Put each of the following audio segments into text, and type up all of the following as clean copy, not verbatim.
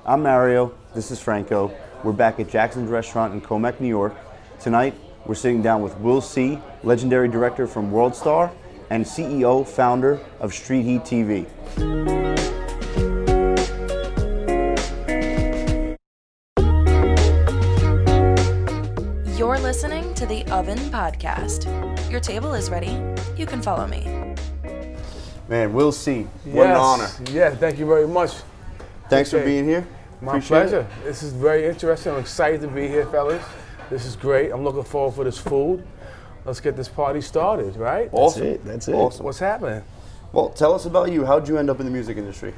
I'm Mario, this is Franco. We're back at Jackson's Restaurant in Commack, New York. Tonight, we're sitting down with Will C., legendary director from WorldStar and CEO, founder of STREETHEAT TV. You're listening to the Oven Podcast. Your table is ready. You can follow me. Man, Will C., what an honor. Yes, thank you very much. Thanks for being here. My pleasure. This is very interesting. I'm excited to be here, fellas. This is great. I'm looking forward for this food. Let's get this party started, right? Awesome. That's it. Awesome. What's happening? Well, tell us about you. How'd you end up in the music industry?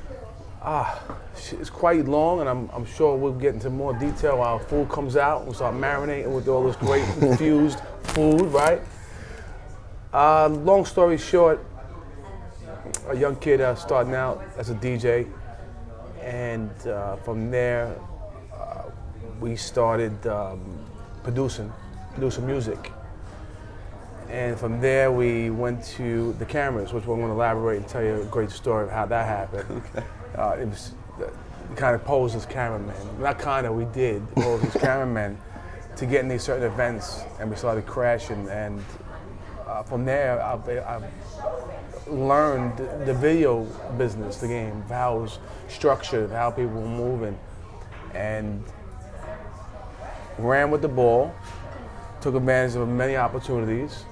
It's quite long, and I'm sure we'll get into more detail while food comes out. We'll start marinating with all this great infused food, right? Long story short, a young kid starting out as a DJ, and from there we started producing music. And from there we went to the cameras, which we're going to elaborate and tell you a great story of how that happened. Okay. It was we kind of posed as cameramen. Not kind of, we did pose as cameramen to get in these certain events, and we started crashing. And from there, I've learned the video business, the game, how it was structured, how people were moving, and ran with the ball, took advantage of many opportunities.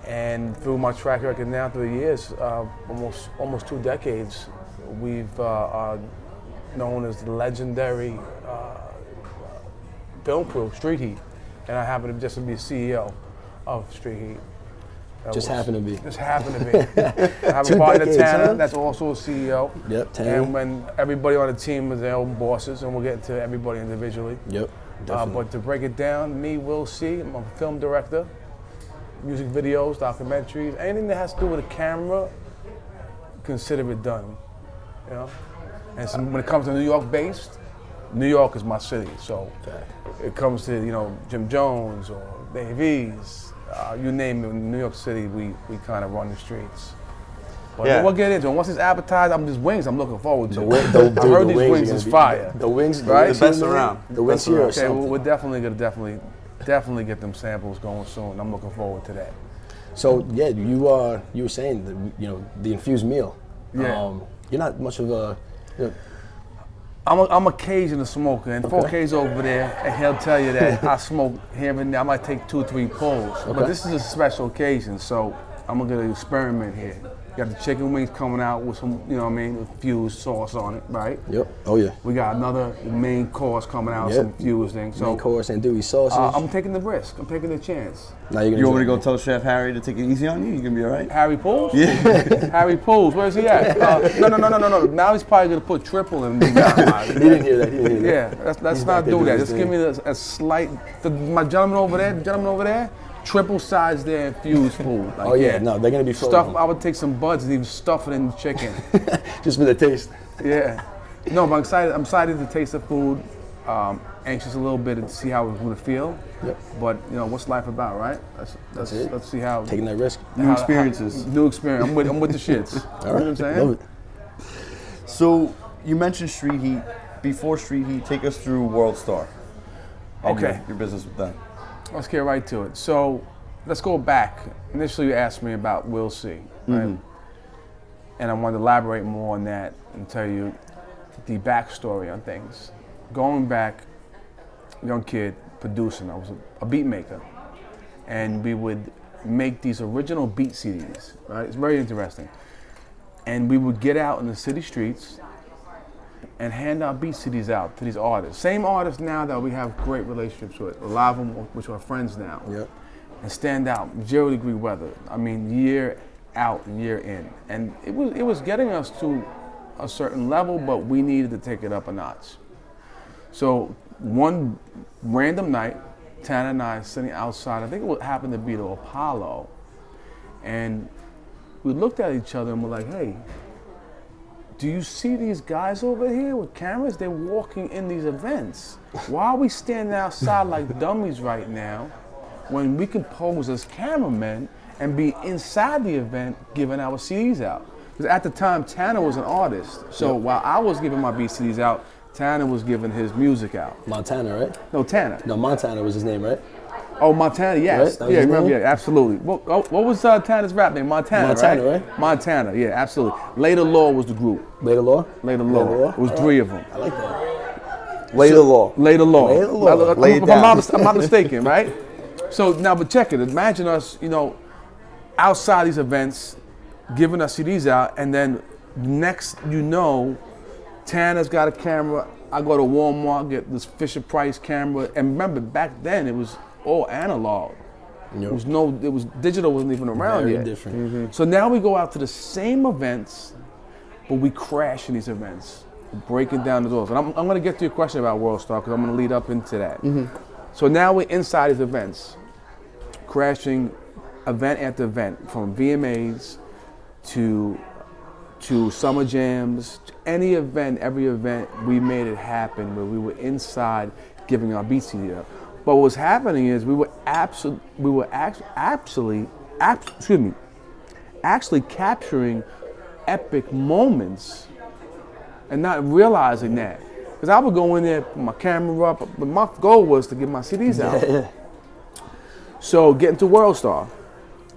And through my track record now, through the years, almost 2 decades, we've known as the legendary film crew, STREETHEAT, and I happen to just be CEO of STREETHEAT. Just happen to be. Just happen to be. I have a partner, Tanner, that's also a CEO. Yep, Tanner. And when everybody on the team is their own bosses, and we'll get to everybody individually. Yep, definitely. But to break it down, me, Will C., I'm a film director. Music videos, documentaries, anything that has to do with a camera, consider it done. You know? And so when it comes to New York based, New York is my city. So it comes to, Jim Jones or Davies, you name it, in New York City, we kind of run the streets. But we'll get into it. Once it's advertised, these wings I'm looking forward to. I heard these wings is fire. The wings, right? The best around. The wings here are Okay, something. we're definitely going to get them samples going soon. I'm looking forward to that. So yeah, you were saying that, the infused meal. Yeah. You're not much of a. I'm a Cajun smoker, and 4K's over there, and he'll tell you that I smoke here and there. I might take 2 or 3 pulls, but this is a special occasion, so I'm gonna experiment here. You got the chicken wings coming out with some, infused sauce on it, right? Yep. Oh yeah. We got another main course coming out, some infused things. So main course and andouille sausage. I'm taking the risk. I'm taking the chance. Now you're gonna You want me to go tell Chef Harry to take it easy on you? You gonna be all right? Harry Pools? Yeah. Harry Pools, where's he at? No. Now he's probably gonna put triple in me. He didn't hear that. Yeah, let's not do that. Just give me a slight. My gentleman over there, triple size their infused food. Like, no, they're gonna be frozen. I would take some buds and even stuff it in the chicken. Just for the taste. Yeah. No, but I'm excited to taste the food. Anxious a little bit to see how it's gonna feel. Yep. But what's life about, right? That's it. Let's see how. Taking that risk. New experiences. New experience. I'm with the shits. All right. You know what I'm saying? Love it. So you mentioned STREETHEAT. Before STREETHEAT, take us through WorldStar. Okay. Your business with them. Let's get right to it. So let's go back. Initially, you asked me about Will C. Right? Mm-hmm. And I wanted to elaborate more on that and tell you the backstory on things. Going back, young kid producing. I was a beat maker, and we would make these original beat CDs. Right? It's very interesting. And we would get out in the city streets and hand out beat CDs out to these artists. Same artists now that we have great relationships with. A lot of them, which are friends now. Yep. And stand out, 0-degree weather. I mean, year out and year in. And it was getting us to a certain level, but we needed to take it up a notch. So one random night, Tana and I sitting outside, I think it happened to be the Apollo, and we looked at each other and we're like, hey, do you see these guys over here with cameras? They're walking in these events. Why are we standing outside like dummies right now when we can pose as cameramen and be inside the event giving our CDs out? Because at the time, Tanner was an artist. So while I was giving my BCDs out, Tanner was giving his music out. Montana, right? No, Tanner. No, Montana was his name, right? Oh, Montana, yes. Right? Yeah, remember, yeah, absolutely. What was Tanner's rap name? Montana, right? Montana, yeah, absolutely. Later Law was the group. Later Law? Later Law. It was three of them. I like that. Later Law. Later Law. Later Law. Lay it If down. I'm not mistaken, right? So now, but check it. Imagine us, outside these events, giving us CDs out, and then next, Tanner's got a camera. I go to Walmart, get this Fisher-Price camera, and remember back then it was all analog. Yep. Digital wasn't even around Very yet. different. Mm-hmm. So now we go out to the same events, but we crash in these events, breaking down the doors. And I'm going to get to your question about WorldStar because I'm going to lead up into that. Mm-hmm. So now we're inside these events, crashing event after event, from VMAs to summer jams, to any event, every event, we made it happen where we were inside giving our BCD up. But what was happening is we were actually capturing epic moments and not realizing that. Because I would go in there, put my camera up, but my goal was to get my CDs out. Yeah. So getting to WorldStar.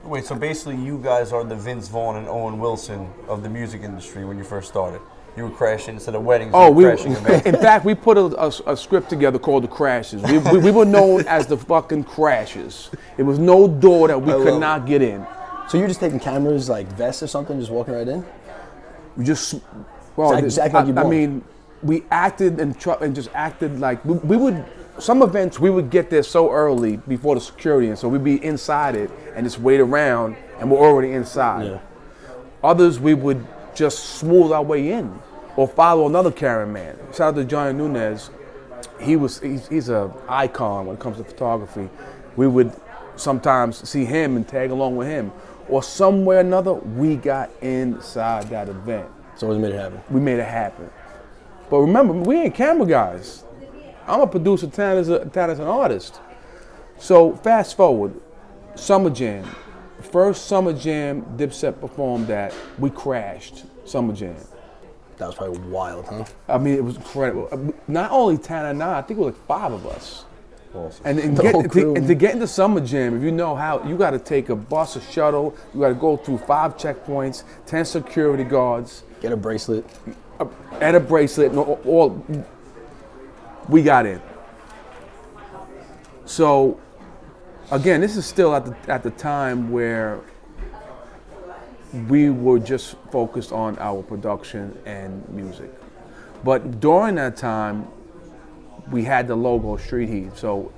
Wait, so basically you guys are the Vince Vaughn and Owen Wilson of the music industry when you first started. You were crashing instead of weddings. Oh, you were crashing events. in fact, we put a script together called The Crashes. We were known as the fucking Crashes. It was no door that we could not get in. So you're just taking cameras like vests or something, just walking right in? We just, Just act like you're I born. mean, we acted and just acted like we would. Some events we would get there so early before the security, and so we'd be inside it and just wait around, and we're already inside. Yeah. Others we would just smooth our way in, or follow another cameraman. Shout out to Johnny Nunez. He's an icon when it comes to photography. We would sometimes see him and tag along with him, or somewhere or another we got inside that event. So we made it happen. We made it happen. But remember, we ain't camera guys. I'm a producer, Tanner's an artist. So fast forward, Summer Jam. First Summer Jam Dipset performed at, we crashed Summer Jam. That was probably wild, huh? I mean, it was incredible. Not only Tanner and I think it was like 5 of us. Awesome. And The whole crew. to get into Summer Jam, if you know how, you got to take a bus, a shuttle, you got to go through 5 checkpoints, 10 security guards, Get a bracelet. and a bracelet, and all. We got in. So, again, this is still at the time where we were just focused on our production and music. But during that time, we had the logo Street Heat. So,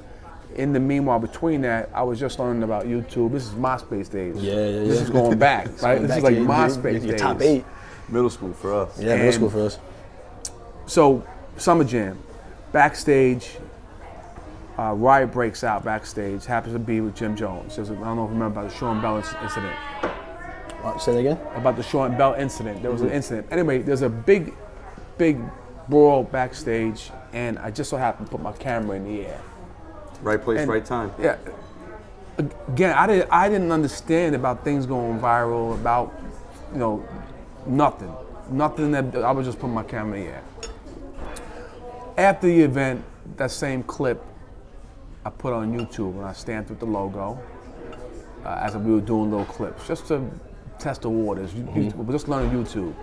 in the meanwhile, between that, I was just learning about YouTube. This is MySpace days. Yeah. This is going back, right? This is like MySpace your days. top 8. Middle school for us. Yeah, middle school for us. So, Summer Jam, backstage, riot breaks out backstage, happens to be with Jim Jones. I don't know if you remember about the Sean Bell incident. Say that again? About the Sean Bell incident. There was an incident. Anyway, there's a big brawl backstage, and I just so happened to put my camera in the air. Right place, And- right time. Yeah. Again, I didn't understand about things going viral, about, nothing. Nothing that I was just putting my camera in the air. After the event, that same clip I put on YouTube and I stamped with the logo as we were doing little clips, just to test the waters. We're just learning YouTube.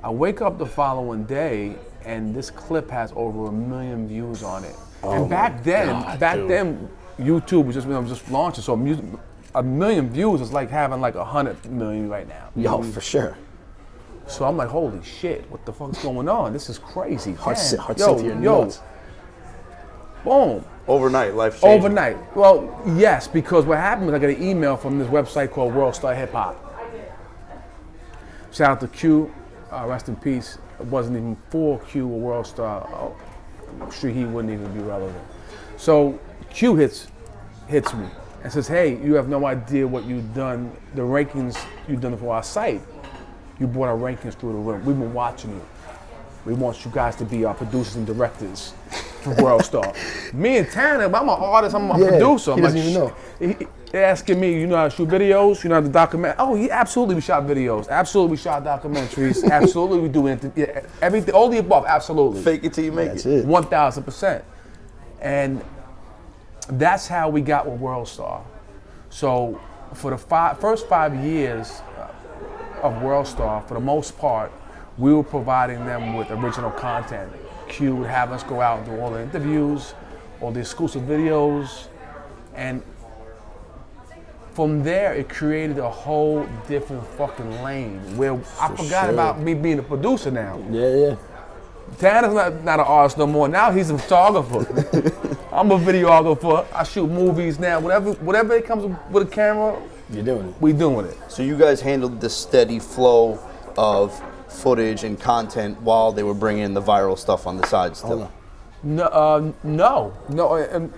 I wake up the following day and this clip has over 1 million views on it. And back then, YouTube was just launching, so 1 million views is like having like 100 million right now. Yo, for sure. So I'm like, holy shit, what the fuck's going on? This is crazy. Heart Damn. sink to your nuts. Boom. Overnight, life changing. Overnight. Well, yes, because what happened was I got an email from this website called WorldStar Hip Hop. Shout out to Q, rest in peace. It wasn't even for Q or WorldStar. Street Heat wouldn't even be relevant. So Q hits me and says, hey, you have no idea what you've done, the rankings you've done for our site. You brought our rankings through the roof. We've been watching you. We want you guys to be our producers and directors. for WorldStar. Me and Tanner, I'm an artist, I'm a Yeah, producer. he I'm doesn't even know. They're asking me, you know how to shoot videos? You know how to document? Oh, yeah, absolutely we shot videos. Absolutely we shot documentaries. Absolutely we do everything, all the above, absolutely. Fake it till you make That's it. it. 1000%. And that's how we got with WorldStar. So for the first 5 years of WorldStar, for the most part, we were providing them with original content. Q would have us go out and do all the interviews, all the exclusive videos, and from there, it created a whole different fucking lane where I forgot about me being a producer now. Yeah. Tanner's not an artist no more. Now he's a photographer. I'm a videographer. I shoot movies now. Whatever it comes with a camera, You're doing it. we doing it. So you guys handled the steady flow of footage and content while they were bringing in the viral stuff on the side still. No. And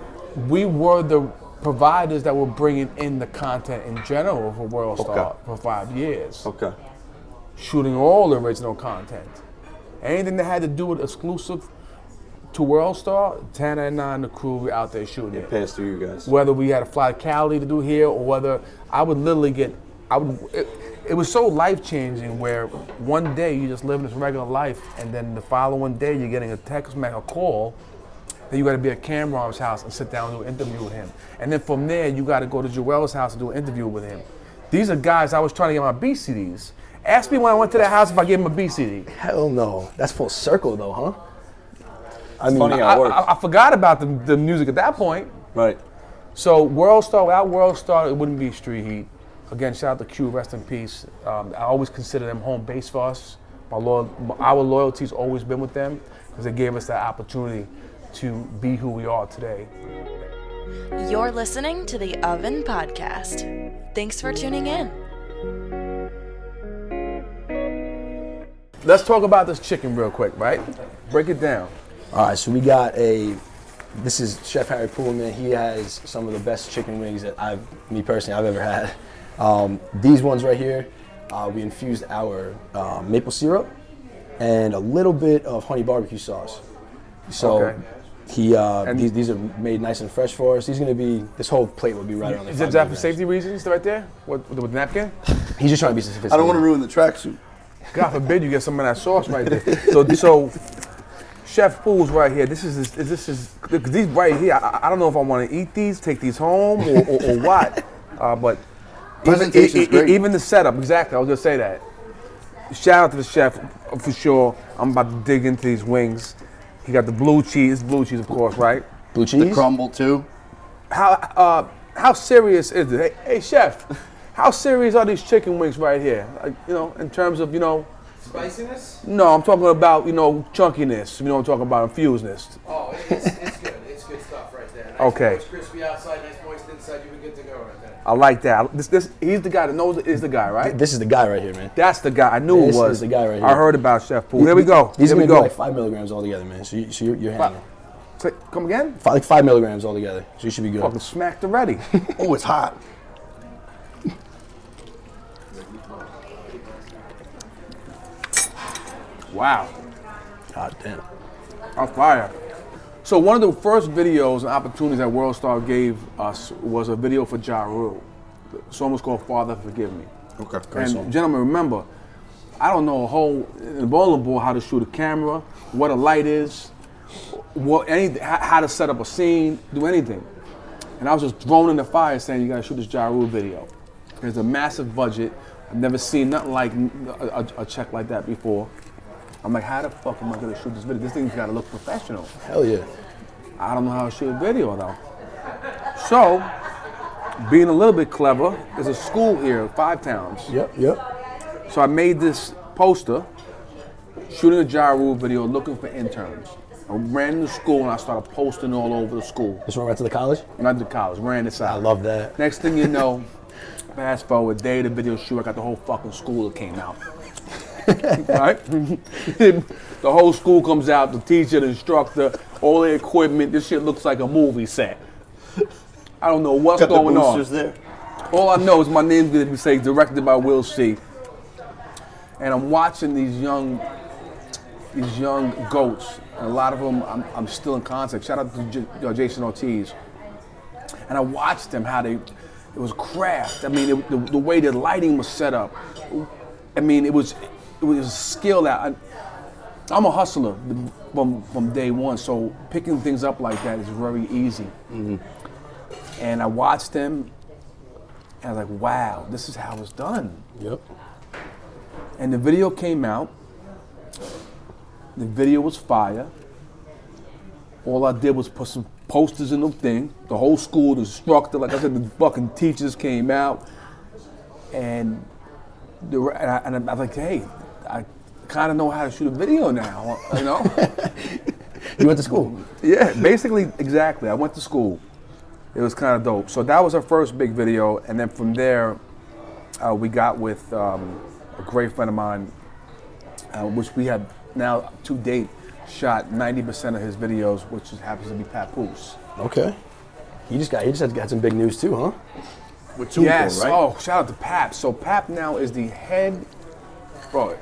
we were the providers that were bringing in the content in general for WorldStar for 5 years. Okay. Shooting all the original content. Anything that had to do with exclusive to WorldStar, Tanner and I and the crew were out there shooting it. Passed through you guys. Whether we had to fly to Cali to do here, or whether I would literally it was so life-changing where one day you just live this regular life, and then the following day you're getting a text, a call, that you got to be at Cameron's house and sit down and do an interview with him. And then from there, you got to go to Joel's house and do an interview with him. These are guys I was trying to get my BCDs. Ask me when I went to that house if I gave him a BCD. Hell no. That's full circle though, huh? I mean, funny how it works. I forgot about the music at that point. Right. So WorldStar, without WorldStar, it wouldn't be Street Heat. Again, shout out to Q, rest in peace. I always consider them home base for us. Our loyalty's always been with them because they gave us that opportunity to be who we are today. You're listening to the Oven Podcast. Thanks for tuning in. Let's talk about this chicken real quick, right? Break it down. all right, so we got this is Chef Harry Pullman. He has some of the best chicken wings that I've ever had. These ones right here, we infused our maple syrup and a little bit of honey barbecue sauce. So Okay. these are made nice and fresh for us. This whole plate would be right on the Is that for safety reasons right there? With the napkin? He's just trying to be sophisticated. I don't want to ruin the tracksuit. God forbid you get some of that sauce right there. So Chef Fools right here. This is these right here. I don't know if I want to eat these, take these home, or what. But Presentation's great. even the setup, exactly. I was gonna say that. Shout out to the chef for sure. I'm about to dig into these wings. He got the blue cheese. Blue cheese, of course, right? Blue cheese? The crumble too. How serious is it? Hey chef, how serious are these chicken wings right here? In terms of Spiciness? No, I'm talking about chunkiness. I'm talking about infusedness. Oh, it's good. It's good stuff right there. Nice Okay. moist, crispy outside, nice moist inside. You'll be good to go right there. I like that. He's the guy that knows is the guy, right? This is the guy right here, man. That's the guy. I knew This it was. is the guy right here. I heard about Chef Pool. Here we go. These are Here we gonna be go. like 5 milligrams altogether, man. So you're handling. Come again? Like 5 milligrams altogether. So you should be good. Fucking smacked already. Oh, it's hot. Wow. God damn. On fire. So one of the first videos and opportunities that WorldStar gave us was a video for Ja Rule. The song was called Father Forgive Me. Okay. And gentlemen, remember, I don't know a whole in bowling ball how to shoot a camera, what a light is, how to set up a scene, do anything. And I was just thrown in the fire saying, you gotta shoot this Ja Rule video. There's a massive budget. I've never seen nothing like a check like that before. I'm like, how the fuck am I gonna shoot this video? This thing's gotta look professional. Hell yeah. I don't know how to shoot a video though. So, being a little bit clever, there's a school here, 5 Towns. Yep. So I made this poster, shooting a Ja Rule video, looking for interns. I ran to school and I started posting all over the school. This one right to the college? Not to college, ran this out. I love that. Next thing you know, fast forward, day of the video shoot, I got the whole fucking school that came out. Right? The whole school comes out, the teacher, the instructor, all the equipment. This shit looks like a movie set. I don't know what's Got the going on. boosters there. All I know is my name's gonna be say directed by Will C. And I'm watching these young these young goats, and a lot of them I'm still in contact. Shout out to Jason Ortiz. And I watched them how it was craft. I mean, the way the lighting was set up. I mean, it was a skill that I'm a hustler from day one, so picking things up like that is very easy. Mm-hmm. And I watched them, and I was like, wow, this is how it's done. Yep. And the video came out. The video was fire. All I did was put some posters in the thing. The whole school, the instructor, like I said, the fucking teachers came out. And I was like, hey, I kind of know how to shoot a video now, you know? You went to school? Yeah, basically, exactly. I went to school. It was kind of dope. So that was our first big video. And then from there, we got with a great friend of mine, which we have now, to date, shot 90% of his videos, which happens to be Papoose. Okay. He just got some big news too, huh? With Tooncore, Yes. right? Oh, shout out to Pap. So Pap now is the head. Bro,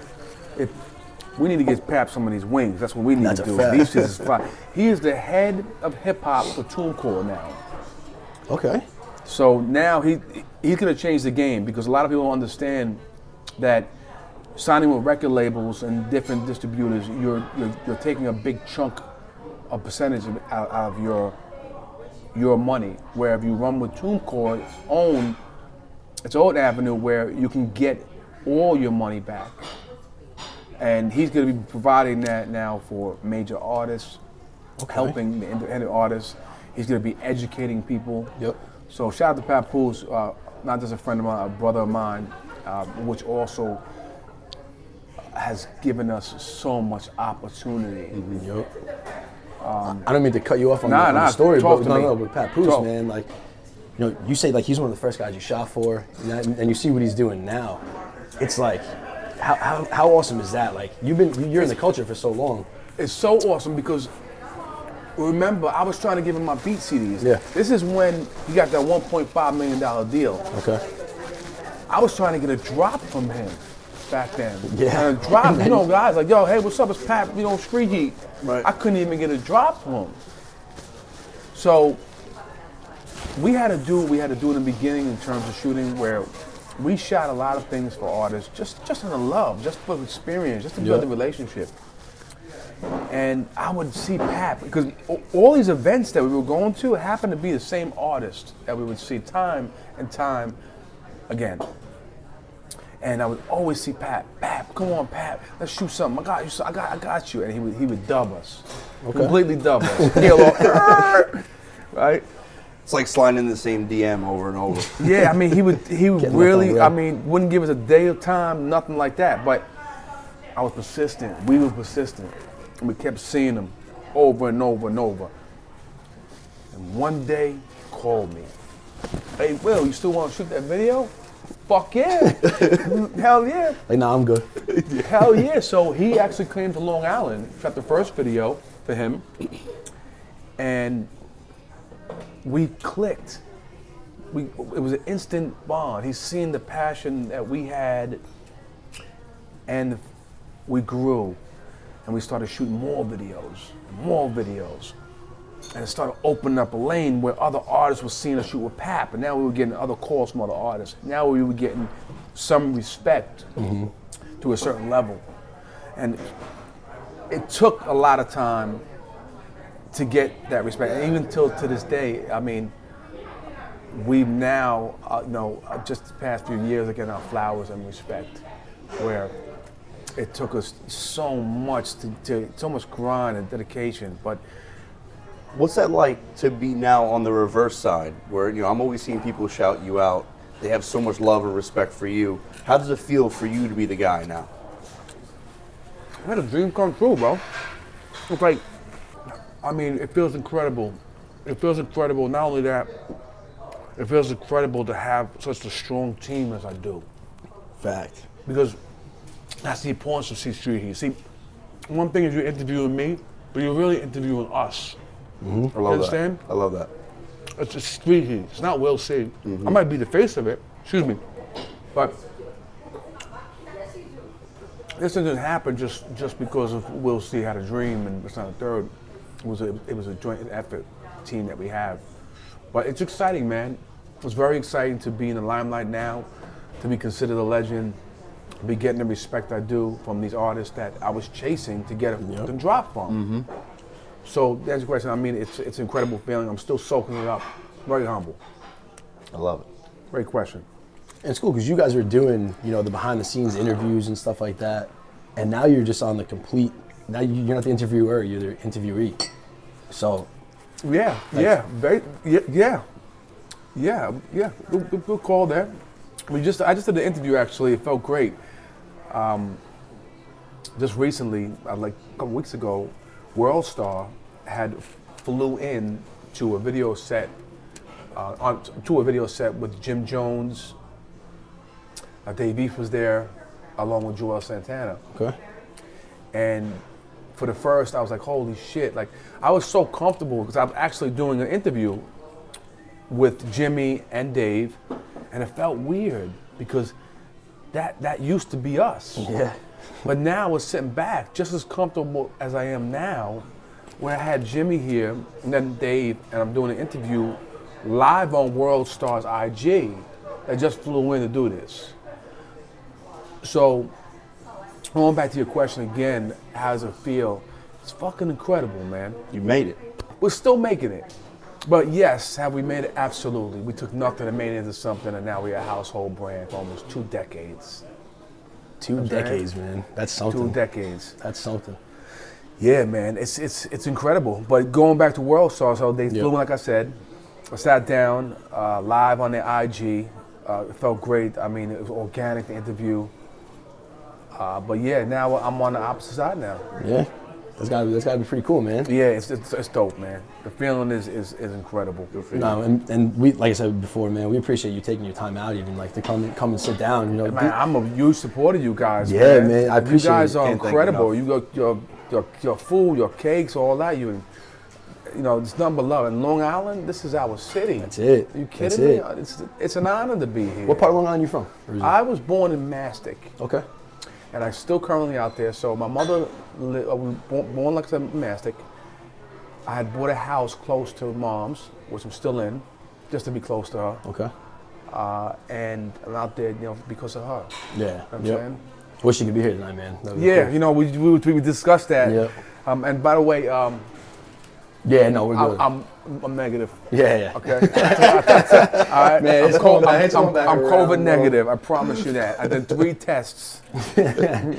we need to get Pap some of these wings. That's what we need That's to a do. fact. These shits is fire. He is the head of hip hop for Tooncore now. Okay. So now he's gonna change the game, because a lot of people don't understand that signing with record labels and different distributors, you're taking a big chunk, a percentage out of your money. Where if you run with TuneCore, its own avenue where you can get all your money back. And he's going to be providing that now for major artists, helping the independent artists. He's going to be educating people. Yep. So shout out to Papoose, not just a friend of mine, a brother of mine, which also has given us so much opportunity. Mm-hmm. Yep. I don't mean to cut you off on the story, talk but to me. But Papoose, man, like, you know, you say like he's one of the first guys you shot for, and you see what he's doing now. It's like, how awesome is that? Like, you're in the culture for so long. It's so awesome because, remember, I was trying to give him my beat CDs. Yeah. This is when he got that $1.5 million deal. Okay. I was trying to get a drop from him back then. Yeah. And a drop, you know, guys like, yo, hey, what's up? It's Pat, you know, Street Heat. Right. I couldn't even get a drop from him. So we had to do what we had to do in the beginning in terms of shooting, where we shot a lot of things for artists, just in the love, just for experience, just to build a relationship. And I would see Pap, because all these events that we were going to happened to be the same artist that we would see time and time again. And I would always see Pap, come on, Pap, let's shoot something. I got you. And he would dub us, completely dub us. Right? It's like sliding in the same DM over and over. Yeah, I mean, he would really, I mean, wouldn't give us a day of time, nothing like that. But I was persistent. We were persistent. And we kept seeing him over and over and over. And one day, he called me. Hey, Will, you still want to shoot that video? Fuck yeah. Hell yeah. Like, nah, I'm good. Hell yeah. So he actually came to Long Island, shot the first video for him. And we clicked. It was an instant bond. He's seen the passion that we had, and we grew, and we started shooting more videos, and it started opening up a lane where other artists were seeing us shoot with Pap, and now we were getting other calls from other artists. Now we were getting some respect to a certain level, and it took a lot of time to get that respect, and even till to this day, I mean, we've now, just the past few years, are getting our flowers and respect, where it took us so much so much grind and dedication. But what's that like to be now on the reverse side, where I'm always seeing people shout you out. They have so much love and respect for you. How does it feel for you to be the guy now? I had a dream come true, bro. It's like, I mean, it feels incredible. It feels incredible. Not only that, it feels incredible to have such a strong team as I do. Fact. Because that's the importance of Street Heat. See, one thing is you're interviewing me, but you're really interviewing us. I love understand? that. I love that. It's a Street Heat. It's not Will C. I might be the face of it, excuse me, but this didn't happen just because of Will C had a dream and it's not a third. It was a joint effort team that we have. But it's exciting, man. It's very exciting to be in the limelight now, to be considered a legend, to be getting the respect I do from these artists that I was chasing to get a fucking drop from. So that's the question. I mean, it's an incredible feeling. I'm still soaking it up. Very humble. I love it. Great question. And it's cool because you guys are doing, you know, the behind the scenes interviews and stuff like that. And now you're just on the complete, now you're not the interviewer, you're the interviewee. So. Yeah, Good call there. I just did the interview actually. It felt great. Just recently, like a couple weeks ago, WorldStar had flew in to a video set, with Jim Jones. Dave East was there, along with Joel Santana. Okay. And for the first, I was like, holy shit. Like, I was so comfortable because I was actually doing an interview with Jimmy and Dave, and it felt weird because that used to be us. Yeah. But now we're sitting back just as comfortable as I am now, where I had Jimmy here and then Dave, and I'm doing an interview live on WorldStar's IG that just flew in to do this. So, going back to your question again, how does it feel? It's fucking incredible, man. You made it. We're still making it. But yes, have we made it? Absolutely. We took nothing and made it into something, and now we're a household brand for almost 2 decades. 2 decades, man. That's something. 2 decades. That's something. Yeah, man. It's incredible. But going back to WorldStar, so they flew in, like I said. I sat down live on their IG. It felt great. I mean, it was organic, the interview. But yeah, now I'm on the opposite side now. Yeah, that's gotta be pretty cool, man. Yeah, it's dope, man. The feeling is incredible. No, and we, like I said before, man, we appreciate you taking your time out, even like to come and sit down. You know, man, I'm a huge supporter of you guys. Yeah, man, I appreciate you guys it. are Can't thank incredible. enough. You got your food, your cakes, all that. You know, it's nothing but love. And Long Island, this is our city. That's it. Are you kidding That's me? It's an honor to be here. What part of Long Island are you from? I was born in Mastic. Okay. And I'm still currently out there. So my mother was born, like I said, in Mastic. I had bought a house close to Mom's, which I'm still in, just to be close to her. Okay. And I'm out there, you know, because of her. Yeah. You know what I'm saying? Wish you could be here tonight, man. Yeah, cool. you know, we discussed that. Yep. And by the way, yeah, no, we're good. I'm negative. Yeah. Okay. All right. Man, it's going back I'm around, COVID bro. negative. I promise you that. I did 3 tests. You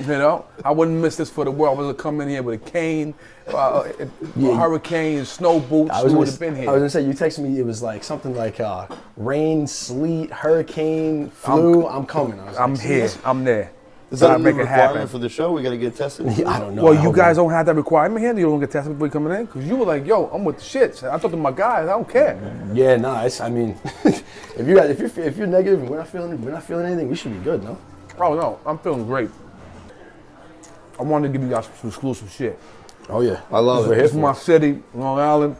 know, I wouldn't miss this for the world. I was gonna come in here with a cane, hurricane, snow boots. We would have been here. I was gonna say, you texted me. It was like something like rain, sleet, hurricane, flu. I'm coming. I was I'm like, here. I'm there. Is that a make new it requirement happen. for the show? We got to get tested? I don't know. Well, you guys don't have that requirement here. You don't get tested before you coming in, because you were like, "Yo, I'm with the shits." I talked to my guys. I don't care. Yeah, nah. I mean, if you're negative and we're not feeling anything, we should be good, no? Oh no, I'm feeling great. I wanted to give you guys some exclusive shit. Oh yeah, I love it. This is my city, Long Island.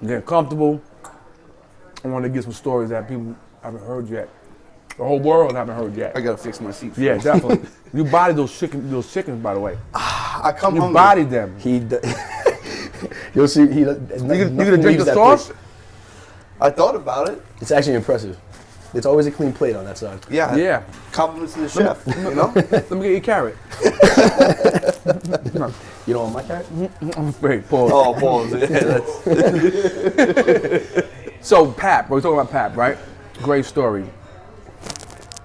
I'm getting comfortable. I want to get some stories that people haven't heard yet. The whole world haven't heard yet. I got to fix my seat. Yeah, definitely. You bodied those chickens, by the way. I come You hungry. bodied them. You'll see. You gonna drink the sauce? I thought about it. It's actually impressive. It's always a clean plate on that side. Yeah. Yeah. Compliments to the chef. You know? Let me get your carrot. You don't want my carrot? Wait, pause. Oh, balls. Yeah, that's So Pap, we're talking about Pap, right? Great story.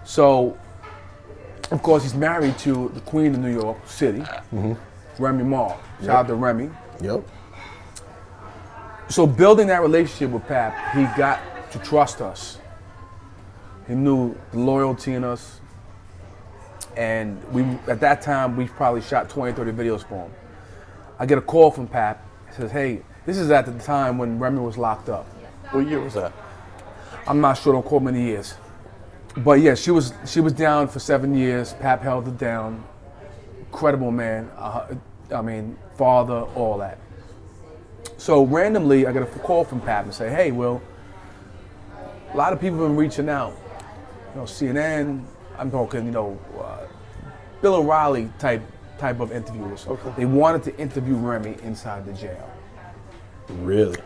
So, of course, he's married to the Queen of New York City, Remy Ma. Shout out to Remy. Yep. So building that relationship with Pap, he got to trust us. He knew the loyalty in us. And at that time, we probably shot 20, 30 videos for him. I get a call from Pap. He says, hey, this is at the time when Remy was locked up. What year was that? I'm not sure, don't quote me the years. But yeah, she was down for 7 years. Pap held her down. Incredible man. I mean, father, all that. So randomly, I get a call from Pap and say, hey, Will, a lot of people have been reaching out. You know, CNN, I'm talking, you know, Bill O'Reilly type of interviewers. Okay. They wanted to interview Remy inside the jail. Really?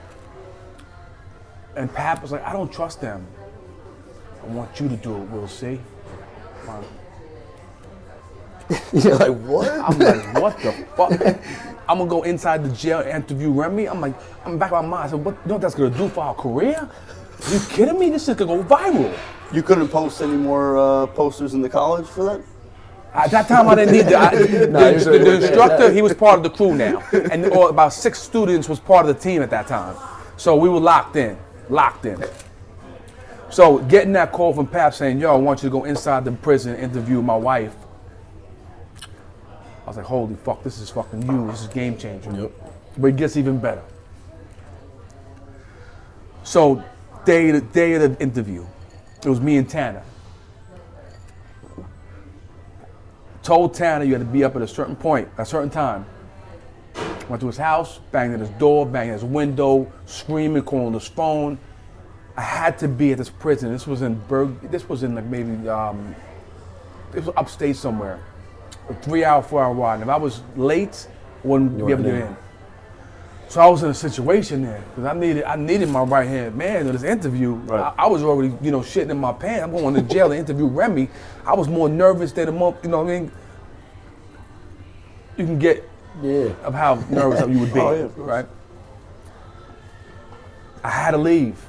And Pap was like, I don't trust them. I want you to do it, we'll see. You're like, what? I'm like, what the fuck? I'm gonna go inside the jail and interview Remy? I'm like, I'm back in my mind. I said, what, you know what that's gonna do for our career? Are you kidding me? This shit could go viral. You couldn't post any more posters in the college for that? At that time, I didn't need the instructor, he was part of the crew now. And about 6 students was part of the team at that time. So we were locked in. So getting that call from Pap saying, yo, I want you to go inside the prison and interview my wife. I was like, holy fuck, this is fucking you. This is game changer. Yep. But it gets even better. So day of the interview, it was me and Tanner. Told Tanner you had to be up at a certain point, a certain time. Went to his house, banged at his door, banged at his window, screaming, calling his phone. I had to be at this prison. This was in like maybe, it was upstate somewhere. A 3-hour, 4-hour ride. And if I was late, I wouldn't be able to get in. So I was in a situation there because I needed my right hand man in this interview. Right. I was already, shitting in my pants. I'm going to jail to interview Remy. I was more nervous than a month. You know what I mean? You can get of how nervous you would be, right? I had to leave.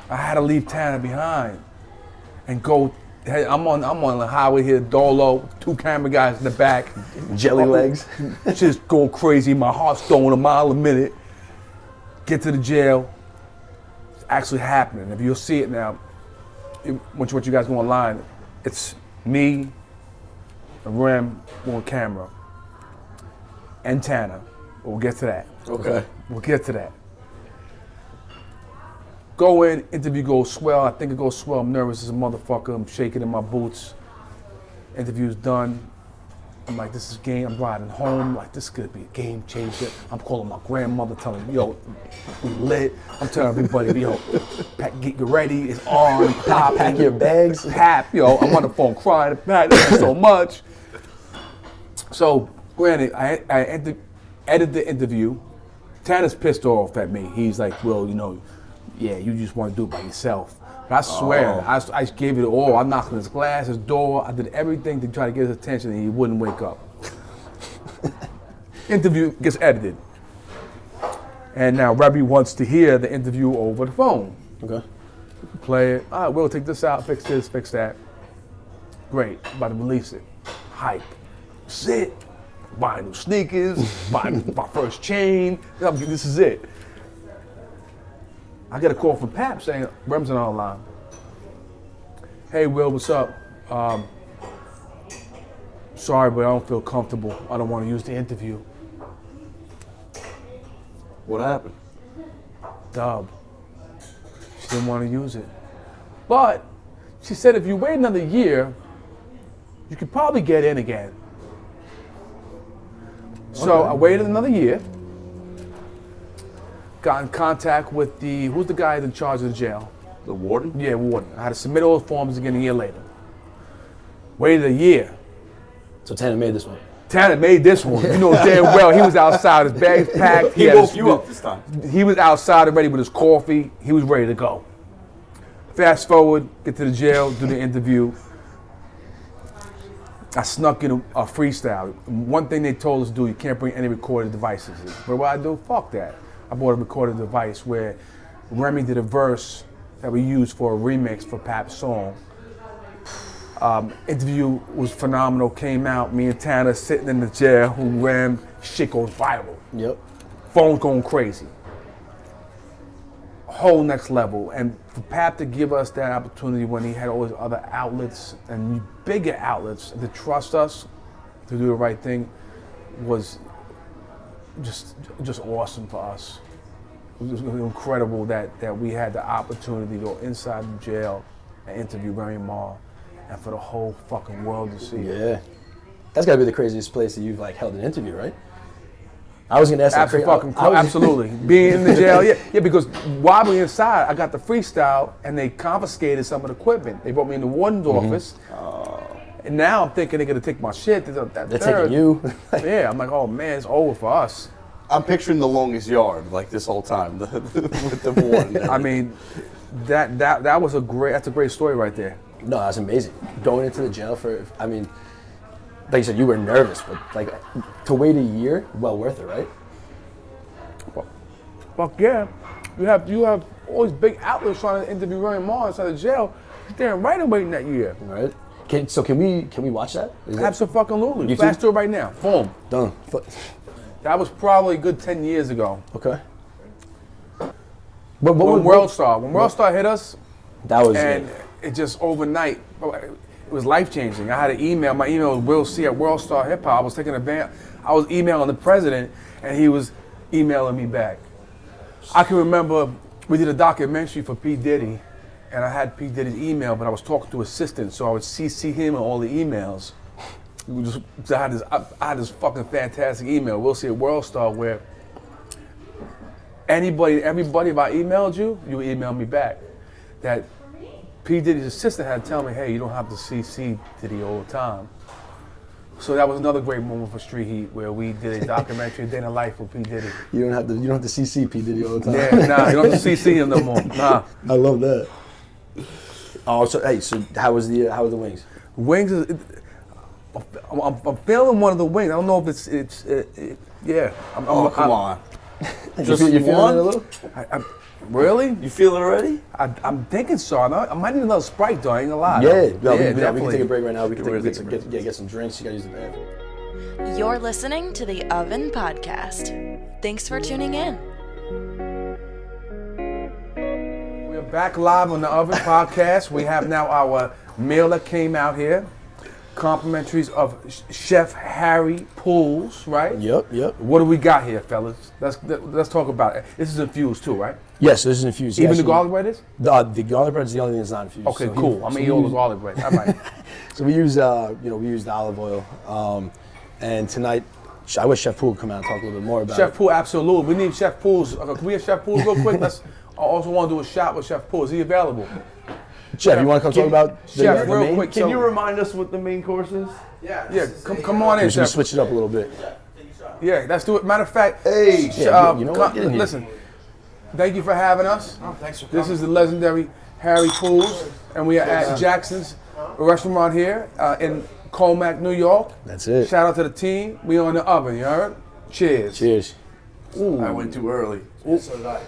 I had to leave Tanner behind and go. Hey, I'm on the highway here, Dolo, 2 camera guys in the back. Jelly legs. Just going crazy. My heart's going a mile a minute. Get to the jail. It's actually happening. If you'll see it now, once you guys go online, it's me, and Rem on camera, and Tanner. We'll get to that. Okay. We'll get to that. Go in, interview goes swell. I think it goes swell. I'm nervous as a motherfucker. I'm shaking in my boots. Interview's done. I'm like, this is game. I'm riding home. Like, this could be a game changer. I'm calling my grandmother, telling her, yo, we lit. I'm telling everybody, yo, get ready. It's on. Pack your bags. Pap, yo. I'm on the phone crying. Pat, thank you so much. So, granted, I edited the interview. Tanner's pissed off at me. He's like, well, yeah, you just want to do it by yourself. But I swear, I gave it all. I knocked on his glass, his door. I did everything to try to get his attention, and he wouldn't wake up. Interview gets edited. And now Remy wants to hear the interview over the phone. Okay. Play it. All right, we'll take this out, fix this, fix that. Great, about to release it. Hype. Sit. Buying new sneakers, buying my first chain. This is it. I get a call from Pap saying, Rem's on the line. Hey, Will, what's up? Sorry, but I don't feel comfortable. I don't want to use the interview. What happened? Dub. She didn't want to use it. But she said if you wait another year, you could probably get in again. So I waited another year. Got in contact with who's the guy in charge of the jail? The warden? Yeah, warden. I had to submit all the forms again a year later. Waited a year. So Tanner made this one. Tanner made this one. You know damn well he was outside, his bags packed. He woke you up this time. He was outside already with his coffee. He was ready to go. Fast forward, get to the jail, do the interview. I snuck in a freestyle. One thing they told us to do, you can't bring any recorded devices. But what I do, fuck that. I bought a recorded device where Remy did a verse that we used for a remix for Pap's song. Interview was phenomenal, came out, me and Tanner sitting in the jail, Rem, shit goes viral. Yep. Phone's going crazy. Whole next level. And for Pap to give us that opportunity when he had all his other outlets and bigger outlets to trust us to do the right thing was just awesome for us. It was incredible that we had the opportunity to go inside the jail and interview Remy Ma and for the whole fucking world to see. Yeah. That's gotta be the craziest place that you've held an interview, right? I was gonna ask that. Absolutely. Being in the jail, yeah, because while we were inside, I got the freestyle and they confiscated some of the equipment. They brought me in the warden's office And now I'm thinking they're gonna take my shit. They're taking you. Yeah, I'm like, oh man, it's over for us. I'm picturing the longest yard like this whole time with the war. And I mean, that's a great story right there. No, that's amazing. Going into the jail for, I mean, like you said, you were nervous, but like to wait a year, well worth it, right? Fuck yeah. You have all these big outlets trying to interview Remy Ma inside the jail. They're right away in that year. Right. Can we watch that? Absolutely. Flash to it right now. Boom. Done. That was probably a good 10 years ago. Okay. When WorldStar hit us, that was it just overnight, it was life changing. I had an email. My email was willc@WorldStar Hip Hop. I was taking advantage. I was emailing the president, and he was emailing me back. I can remember we did a documentary for P. Diddy, and I had P. Diddy's email, but I was talking to assistants, so I would CC him on all the emails. I had this fucking fantastic email, willc@WorldStar, where everybody if I emailed you, you email me back. That P. Diddy's assistant had to tell me, hey, you don't have to CC Diddy all the time. So that was another great moment for Street Heat, where we did a documentary, a day in the life with P. Diddy. You don't have to CC P. Diddy all the time. Yeah, nah, you don't have to CC him no more. Nah. I love that. Oh, so how was the wings? Wings is, I'm feeling one of the wings. I don't know if it's yeah. Come on. Just you feeling it a little? Really? You feel it already? I'm thinking so. I might need another Sprite though. I ain't gonna lie. Yeah, we definitely. can take a break right now. We can get some drinks. You gotta use the bathroom. You're listening to the Oven Podcast. Thanks for tuning in. We're back live on the Oven Podcast. We have now our meal that came out here. Complimentaries of Chef Harry Papoose, right? Yep. What do we got here, fellas? Let's talk about it. This is infused too, right? Yes, this is infused. Even the garlic bread is? The garlic bread is the only thing that's not infused. Okay, cool. I'm gonna eat all the garlic bread. All right. So we use olive oil, and tonight I wish Chef Poole would come out and talk a little bit more about Chef it. Poole, absolutely. We need Chef Poole's. Can we have Chef Poole real quick? I also want to do a shot with Chef Poole. Is he available? Chef, you want to come talk about the Chef, the real main? quick. Can you remind us what the main course is? Yeah, come on in, We should Chef. switch it up a little bit. Yeah, let's do it. Matter of fact, Hey, Yeah, you know what? Get in here. listen. Thank you for having us. Oh, thanks for coming. This is the legendary Harry Papoose, and we are at Jackson's restaurant here in Comac, New York. That's it. Shout out to the team. We on the oven, you heard? Cheers. Cheers. Ooh. I went too early. So did I.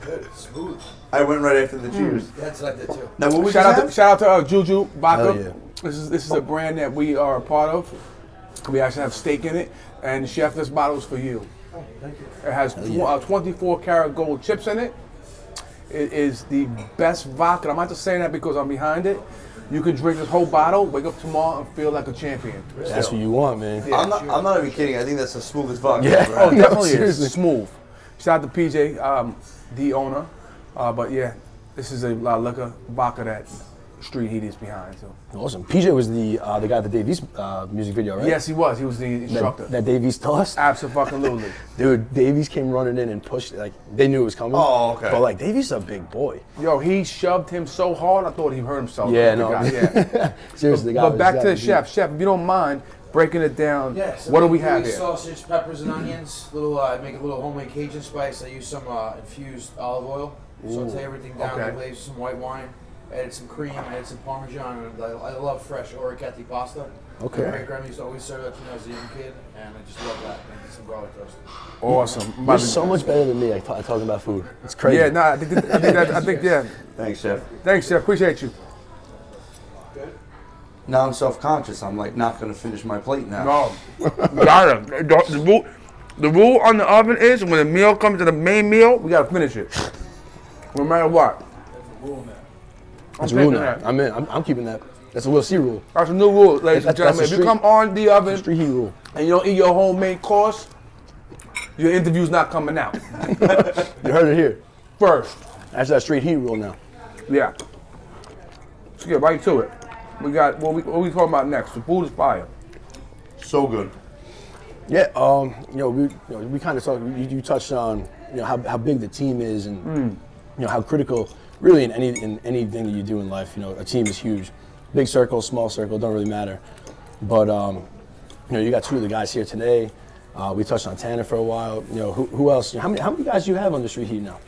Good, smooth. I went right after the cheers. That's what I did too. Now, what was Shout out to Juju Baka. Hell yeah. This is a brand that we are a part of. We actually have steak in it, and Chef, this bottle is for you. Oh, thank you. It has 24 karat gold chips in it. It is the best vodka. I'm not just saying that because I'm behind it. You can drink this whole bottle, wake up tomorrow, and feel like a champion. That's what you want, man. Yeah. I'm not even kidding. I think that's the smoothest vodka. Yeah. I've Oh, ever had. definitely is. seriously. Smooth. Shout out to PJ, the owner. But yeah, this is a liquor vodka that Street Heat is behind. So. Awesome. PJ was the guy at the Dave East music video, right? Yes, he was. He was the instructor. That Dave East toss? Absolutely. Dude, Dave East came running in and pushed, like, they knew it was coming. Oh, okay. But, like, Dave East's a big boy. Yo, he shoved him so hard, I thought he hurt himself. Yeah, The no. guy, yeah. Seriously, the guy But was back to the that chef. Chef, if you don't mind breaking it down, Yeah, so what do we make have gooey here? Sausage, peppers, and onions. I make a little homemade Cajun spice. I use some infused olive oil. Saute everything down, okay. glaze with some white wine. Added some cream, added some Parmesan. And I love fresh Oricchetti pasta. Okay. My great grandma used to always serve that to me when I was a young kid, and I just love that. And some garlic toast. Awesome. You're so much better than me at talking about food. It's crazy. Yeah, no, I think, yeah. Thanks, Chef. Thanks, Chef. Appreciate you. Now I'm self-conscious. I'm like not gonna finish my plate now. No, gotta. The rule on the oven is when the meal comes to the main meal, we gotta finish it, no matter what. That's a rule now. I'm keeping that. That's a Will C rule. That's a new rule, ladies and That's gentlemen. a If you street- come on the oven Street Heat rule. and you don't eat your homemade course, your interview's not coming out. You heard it here. First, That's that Street Heat rule now. yeah. Let's get right to it. We got what we talking about next. The food is fire. So good. Yeah, we kind of talked. You touched on how big the team is, and how critical, really, in anything that you do in life. A team is huge. big circle, small circle, don't really matter. But you got two of the guys here today. We touched on Tanner for a while. Who else? How many guys do you have on the Street Heat now?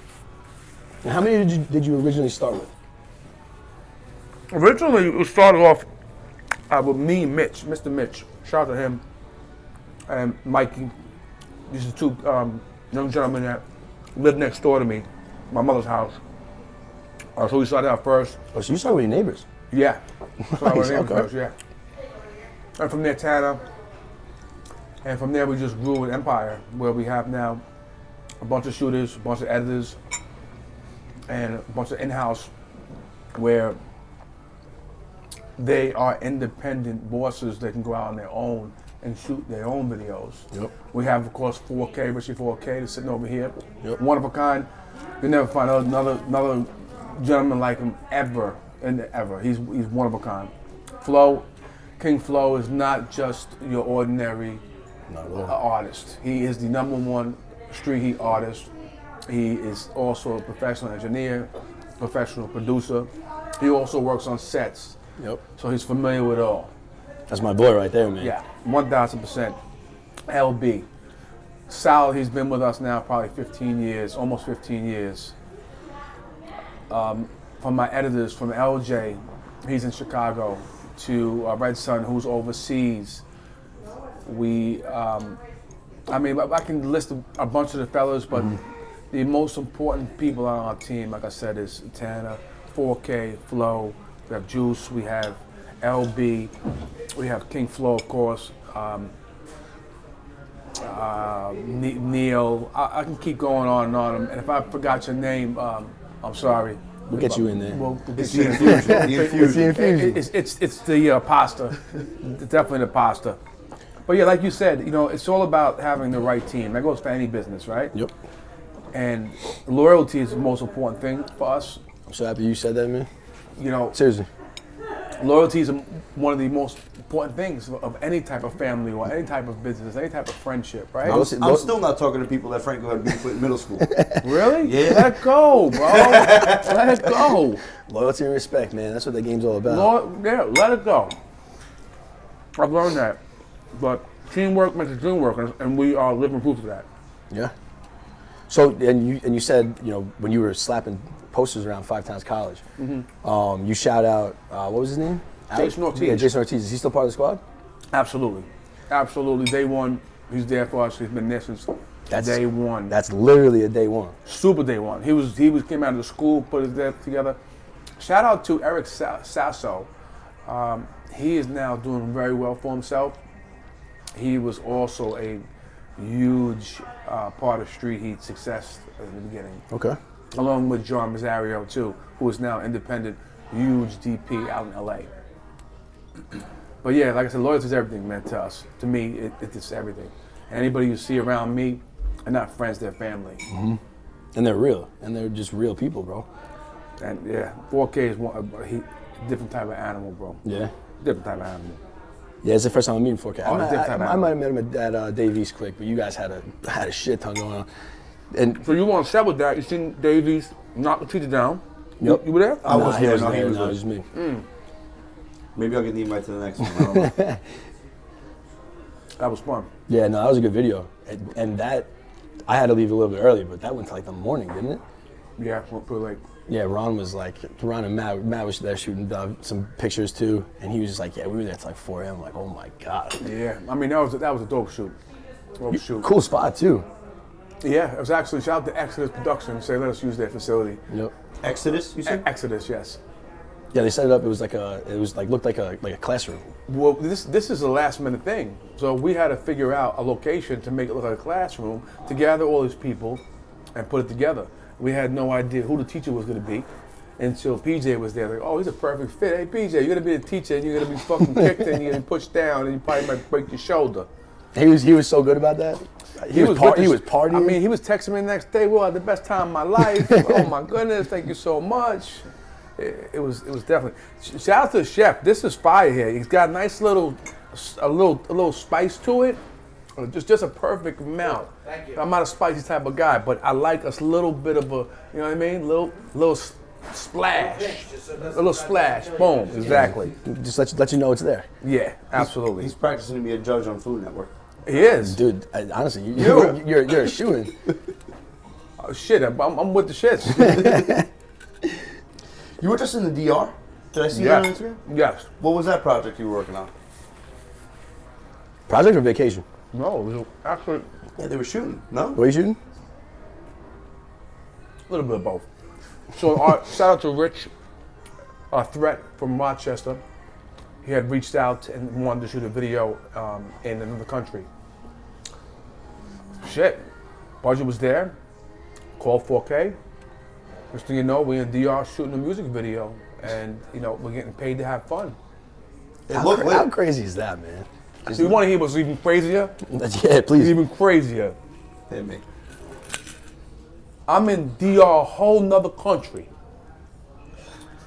And how many did you originally start with? Originally, it started off with me and Mitch, Mr. Mitch. Shout out to him and Mikey. These are two young gentlemen that lived next door to me, my mother's house. So we started out first. Oh, so you started with your neighbors? Yeah. Started with Nice, neighbors first, yeah. And from there, Tanner. And from there, we just grew an empire where we have now a bunch of shooters, a bunch of editors, and a bunch of in-house where they are independent bosses that can go out on their own and shoot their own videos. Yep. We have, of course, 4K, Richie 4K, that's sitting over here. Yep. One of a kind. You never find another gentleman like him ever. He's one of a kind. Flo, King Flo is not just your ordinary artist. He is the #1 Street Heat artist. He is also a professional engineer, professional producer. He also works on sets. Yep. So he's familiar with it all. That's my boy right there, man. Yeah, 1000%. LB. Sal, he's been with us now probably 15 years, almost 15 years. From my editors, from LJ, he's in Chicago, to Red Sun, who's overseas. I can list a bunch of the fellas, but the most important people on our team, like I said, is Tanner, 4K, Flo, we have Juice, we have LB, we have King Flo, of course, Neil. I can keep going on and on, and if I forgot your name, I'm sorry. We'll get you in there. It's the infusion. It's the pasta. Definitely the pasta. But yeah, like you said, it's all about having the right team. That goes for any business, right? Yep. And loyalty is the most important thing for us. I'm so happy you said that, man. Seriously. Loyalty is one of the most important things of any type of family or any type of business, any type of friendship, right? I'm still not talking to people that Franco had beef with in middle school. Really? Yeah. Let it go, bro. Let it go. Loyalty and respect, man. That's what the game's all about. Let it go. I've learned that. But teamwork makes the dream work, and we are living proof of that. Yeah. So, and you said, when you were slapping posters around 5 Towns College, you shout out, what was his name? Jason Ortiz. Yeah, Jason Ortiz. Is he still part of the squad? Absolutely. Day one. He's there for us. He's been there since day one. That's literally a day one. Super day one. He came out of the school, put his day together. Shout out to Eric Sasso. He is now doing very well for himself. He was also a huge part of Street Heat's success in the beginning. Okay. Along with John Rosario too, who is now independent, huge DP out in LA. But yeah, like I said, loyalty is everything, man, to us. To me, it's everything. And anybody you see around me are not friends, they're family. Mm-hmm. And they're real. And they're just real people, bro. And yeah, 4K is a different type of animal, bro. Yeah. Different type of animal. Yeah, it's the first time I'm meeting 4K. I I might have met him at Dave East quick, but you guys had a shit ton going on. And so you want to set with that? You seen Davies knock the teacher down? Yep. You were there? I was there. No, He was it was me. Maybe I'll get the invite to the next one. I don't know. That was fun. Yeah, no, that was a good video. And that, I had to leave a little bit early, but that went to like the morning, didn't it? Yeah, pretty late. Yeah, Ron and Matt was there shooting some pictures too, and he was just like, yeah, we were there till like 4 a.m. I'm like, oh my God. Yeah, I mean, that was a dope shoot. Cool spot too. Yeah, it was actually, shout out to Exodus Productions, they let us use their facility. Yep. Exodus, you said? Exodus, yes. Yeah, they set it up. It looked like a classroom. Well, this is a last minute thing. So we had to figure out a location to make it look like a classroom, to gather all these people and put it together. We had no idea who the teacher was going to be until PJ was there. Like, oh, he's a perfect fit. Hey, PJ, you're going to be the teacher and you're going to be fucking kicked and you're going to be pushed down and you probably might break your shoulder. He was so good about that. He was partying. I mean, he was texting me the next day. Well, I had the best time of my life. Oh my goodness, thank you so much. It was definitely. Shout out to the chef. This is fire here. He's got a nice little spice to it. Just a perfect amount. Thank you. I'm not a spicy type of guy, but I like a little bit of a, you know what I mean? Little splash, a little splash, boom, exactly. Just let you know it's there. Yeah, absolutely. He's practicing to be a judge on Food Network. He is. Dude, honestly, you're a shoo-in. Oh, shit, I'm with the shits. You were just in the DR? Did I see Yeah. that on Instagram? Yes. What was that project you were working on? Project or vacation? No, it was actually Yeah, they were shooting. No? What are you shooting? a little bit of both. So shout out to Rich, Threat from Rochester. He had reached out and wanted to shoot a video in another country. Shit, budget was there, called 4K. Next thing you know, we in DR shooting a music video, and you know we're getting paid to have fun. How crazy is that, man? So you want to hear what's even crazier? Yeah, please. Even crazier. Hit me. I'm in DR, a whole nother country,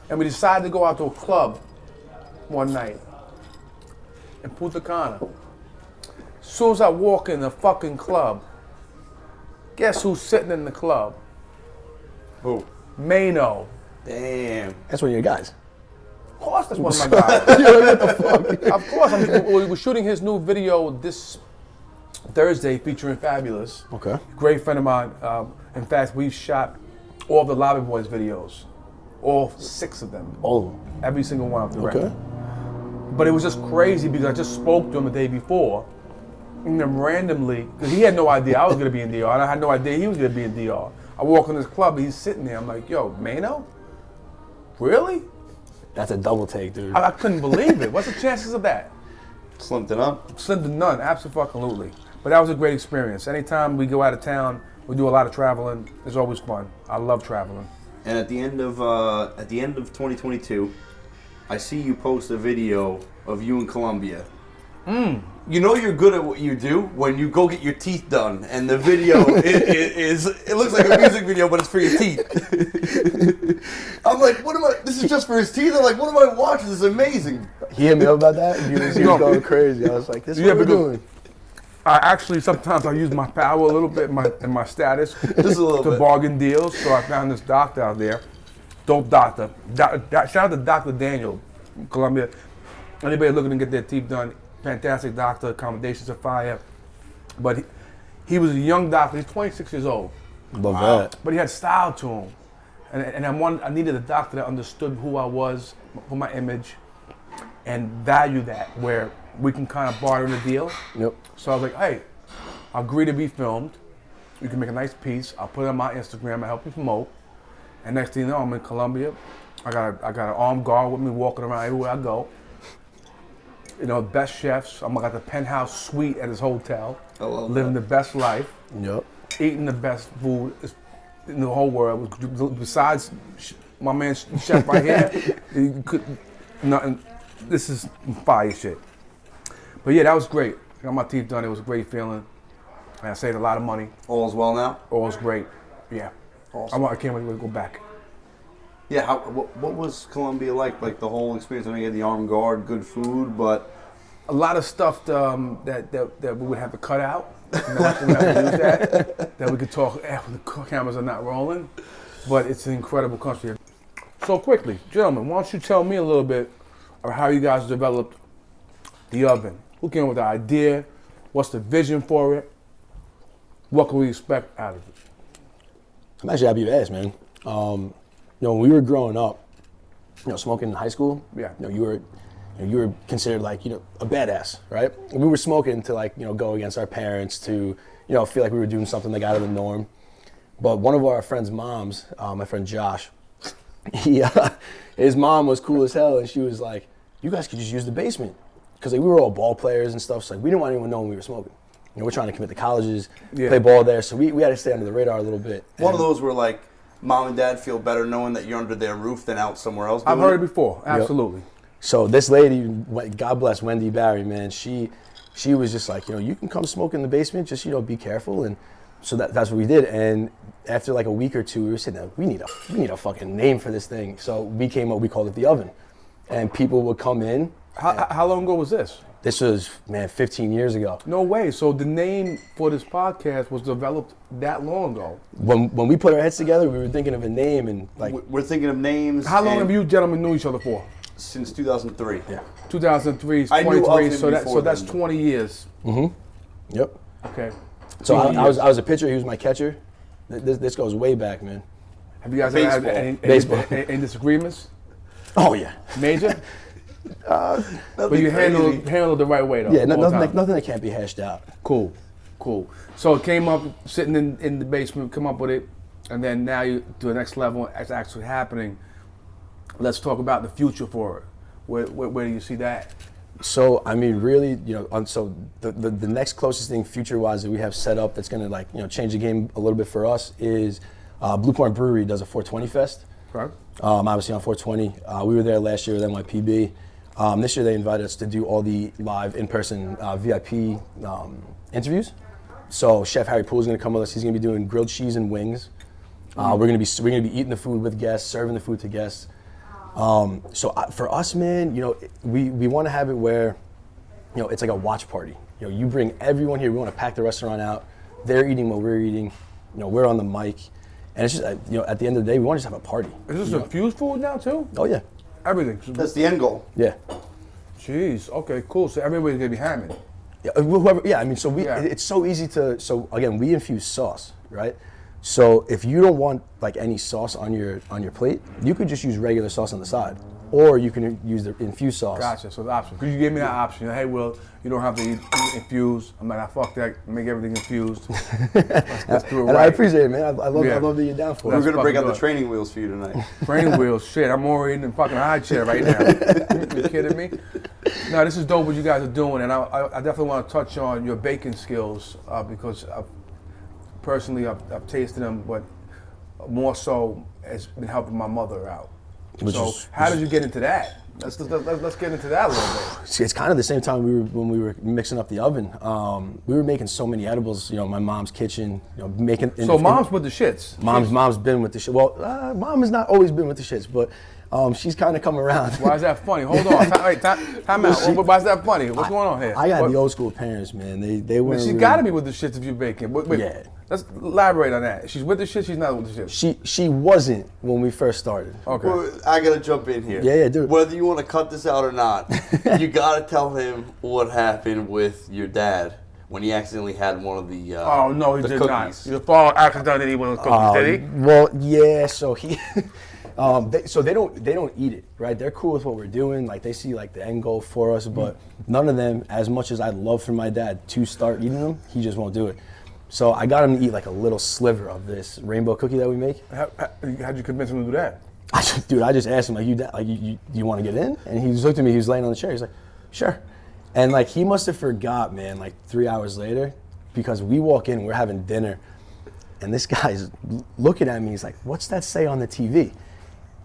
and we decided to go out to a club one night in Punta Cana. As soon as I walk in the fucking club, guess who's sitting in the club? Who? Mano. Damn. That's one of your guys. Of course, that's one of my guys. Of course, we were shooting his new video this Thursday featuring Fabulous. Okay. Great friend of mine. In fact, we shot all the Lobby Boys videos, all 6 of them. Oh. Every single one of the Okay. record. But it was just crazy because I just spoke to him the day before, and then randomly, because he had no idea I was going to be in DR, and I had no idea he was going to be in DR. I walk in this club, and he's sitting there. I'm like, yo, Mano? Really? That's a double take, dude. I couldn't believe it. What's the chances of that? Slim to none. Slim to none, absolutely. But that was a great experience. Anytime we go out of town, we do a lot of traveling. It's always fun. I love traveling. And at the end of 2022, I see you post a video of you in Colombia. You know you're good at what you do when you go get your teeth done, and the video it looks like a music video, but it's for your teeth. I'm like, this is just for his teeth? I'm like, what am I watching? This is amazing. He hit me up about that. He was going crazy. I was like, this is what we're doing. I actually sometimes I use my power a little bit in my status Just a little to bit. bargain deals. So I found this doctor out there, dope doctor. Shout out to Dr. Daniel from Colombia. Anybody looking to get their teeth done, fantastic doctor, accommodations are fire. But he was a young doctor. He's 26 years old. Love that. But he had style to him. And I needed a doctor that understood who I was, for my image, and value that, where we can kind of barter the deal. Yep. So I was like, hey, I'll agree to be filmed. You can make a nice piece. I'll put it on my Instagram. I'll help you promote. And next thing you know, I'm in Colombia. I got an armed guard with me walking around everywhere I go. You know, best chefs. I got the penthouse suite at his hotel. I love living the best life. Yep. Eating the best food in the whole world. Besides my man chef right here, you could nothing. This is fire shit. But yeah, that was great. Got my teeth done. It was a great feeling. And I saved a lot of money. All's well now? All's great. Yeah. Awesome. I can't wait to go back. Yeah, what was Colombia like? Like the whole experience? I know you had the armed guard, good food, but A lot of stuff that we would have to cut out. You know, we have to use that we could talk when the cameras are not rolling. But it's an incredible country. So quickly, gentlemen, why don't you tell me a little bit of how you guys developed the oven? Who came up with the idea? What's the vision for it? What can we expect out of it? I'm actually happy you asked, man. When we were growing up, smoking in high school, you were considered like, a badass, right? And we were smoking to go against our parents, to, feel like we were doing something like out of the norm. But one of our friend's moms, my friend Josh, his mom was cool as hell, and she was like, you guys could just use the basement. Because we were all ball players and stuff, so we didn't want anyone knowing we were smoking. We're trying to commit to colleges, play ball there, so we had to stay under the radar a little bit. one of those where like mom and dad feel better knowing that you're under their roof than out somewhere else. I've doing heard it before, absolutely. So this lady, God bless Wendy Barry, man, she was just like, you can come smoke in the basement, just, be careful. And so that's what we did. And after like a week or two, we were sitting there, we need a fucking name for this thing. So we called it the oven. And people would come in. How long ago was this? This was, man, 15 years ago. No way. So the name for this podcast was developed that long ago. When we put our heads together, we were thinking of a name and like. We're thinking of names. How long have you gentlemen knew each other for? Since 2003. Yeah. 2003 is I knew of 23, him so before that's then. 20 years. Yep. Okay. So 20 I was years. a pitcher. He was my catcher. This goes way back, man. Have you guys ever had Baseball. any disagreements? Oh yeah. Major? But you handled it the right way though. Yeah. all the time. Nothing that can't be hashed out. Cool. So it came up sitting in the basement, come up with it, and then now you to the next level. It's actually happening. Let's talk about the future for it. Where do you see that? So I mean, really, so the next closest thing future-wise that we have set up that's gonna change the game a little bit for us is Blue Point Brewery does a 420 Fest. Right. Obviously on 420, we were there last year with NYPB. This year they invited us to do all the live in-person VIP interviews. So Chef Harry Poole is gonna come with us. He's gonna be doing grilled cheese and wings. We're gonna be eating the food with guests, serving the food to guests. For us, man, we want to have it where, it's like a watch party. You bring everyone here. We want to pack the restaurant out. They're eating what we're eating. We're on the mic, and it's just at the end of the day, we want to just have a party. Is this infused food now too? Oh yeah, Everything. That's the end goal. yeah. Jeez. Okay. Cool. So everybody's gonna be hamming. Yeah, whoever. Yeah, I mean, so Yeah. it's so easy to. So again, we infuse sauce, right? So if you don't want like any sauce on your plate, you could just use regular sauce on the side, or you can use the infused sauce. Gotcha. So the option. Because you gave me that option. Hey, Will, you don't have to eat infused. I'm like, fuck that. Make everything infused. Let's do it right. And I appreciate it, man. I love that you're down for We're it. going to break out the good. training wheels for you tonight. Training wheels, shit. I'm already in the fucking high chair right now. You kidding me? No, this is dope what you guys are doing, and I definitely want to touch on your baking skills because personally I've tasted them, but more so has been helping my mother out. How did you get into that? Let's get into that a little bit. See, it's kind of the same time when we were mixing up the oven. We were making so many edibles. My mom's kitchen. Making. Mom's with the shits. Mom's been with the shit. Well, mom has not always been with the shits, but she's kind of come around. Why is that funny? Hold on. Time out. Why is that funny? What's going on here? I got the old school parents, man. They weren't. She's really, got to be with the shits if you're baking. Wait, Yeah. Let's elaborate on that. She's with the shit. She's not with the shit. She wasn't when we first started. Okay. Well, I got to jump in here. Yeah, do it. Whether you want to cut this out or not, you got to tell him what happened with your dad when he accidentally had one of the Oh no, he the did cookies. not. Your father accidentally ate one of those cookies, did he? Well, yeah. So he, they don't eat it, right? They're cool with what we're doing. Like they see like the end goal for us, but none of them, as much as I'd love for my dad to start eating them, he just won't do it. So I got him to eat like a little sliver of this rainbow cookie that we make. How'd you convince him to do that? I just asked him like, you want to get in? And he just looked at me. He was laying on the chair. He's like, sure. And like he must have forgot, man. Like 3 hours later, because we walk in, we're having dinner, and this guy's looking at me. He's like, what's that say on the TV?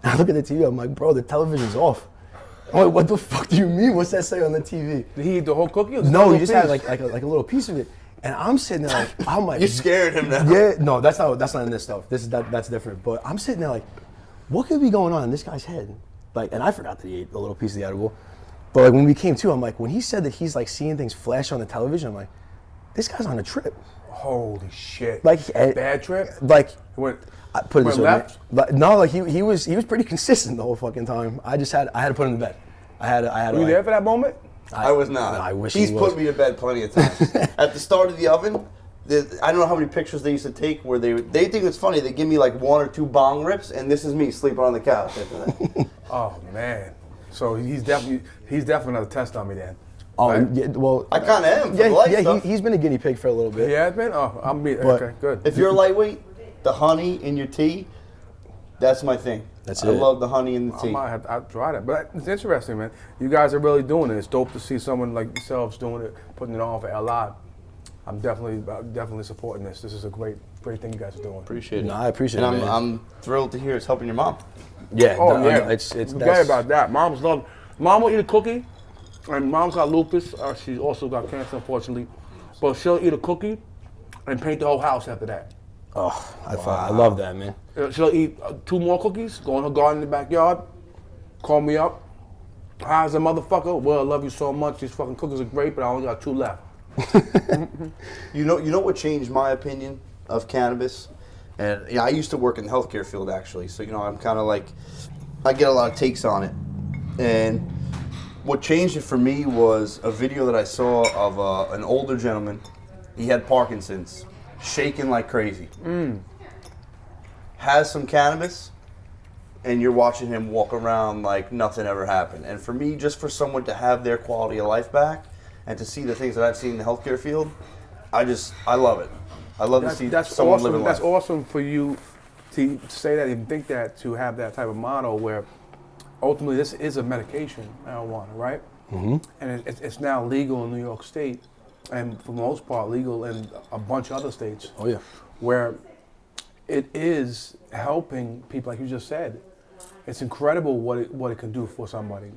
And I look at the TV. I'm like, bro, the television's off. I'm like, what the fuck do you mean? What's that say on the TV? Did he eat the whole cookie? Or just a No, little he just piece? had like a little piece of it. And I'm sitting there like, I'm like, You scared him now. yeah, no, that's not in this stuff. That's different. But I'm sitting there like, what could be going on in this guy's head? Like, and I forgot that he ate a little piece of the edible. But like when we came to, I'm like, when he said that he's like seeing things flash on the television, I'm like, this guy's on a trip. Holy shit! Like bad trip. Like, Went, I put it this went way. left? Like, no, like he was pretty consistent the whole fucking time. I had to put him to bed. I had Were you there for that moment? I was not. I wish He's he was. put me to bed plenty of times. At the start of the oven, I don't know how many pictures they used to take where they think it's funny. They give me like 1 or 2 bong rips, and this is me sleeping on the couch after that. Oh man! So he's definitely another test on me then. Oh, Right? yeah, well, I kind of am. For the light stuff. he's been a guinea pig for a little bit. He has been. Oh, I'm being But- okay. Good. If you're lightweight, the honey in your tea, that's my thing. That's I it. love the honey in the I tea. might have to try that. But it's interesting, man. You guys are really doing it. It's dope to see someone like yourselves doing it, putting it on for LI. I'm definitely supporting this. This is a great thing you guys are doing. Appreciate it. No, I appreciate and it, man. I'm thrilled to hear it's helping your mom. Yeah, Oh no, yeah, it's Forget that's, about that. Mom will eat a cookie, and mom's got lupus. She's also got cancer, unfortunately. But she'll eat a cookie and paint the whole house after that. Oh, I love that, man. She'll eat 2 more cookies, go in her garden in the backyard, call me up, How's a motherfucker? Well, I love you so much. These fucking cookies are great, but I only got 2 left. You know what changed my opinion of cannabis? And yeah, I used to work in the healthcare field actually, so I'm kind of like, I get a lot of takes on it. And what changed it for me was a video that I saw of an older gentleman. He had Parkinson's, shaking like crazy. Has some cannabis, and you're watching him walk around like nothing ever happened. And for me, just for someone to have their quality of life back and to see the things that I've seen in the healthcare field, I love it. I love to see someone living life. That's awesome for you to say that and think that, to have that type of model where ultimately this is a medication, marijuana, right? Mm-hmm. And it's now legal in New York State, and for the most part legal in a bunch of other states. Oh yeah. Where it is helping people, like you just said. It's incredible what it can do for somebody,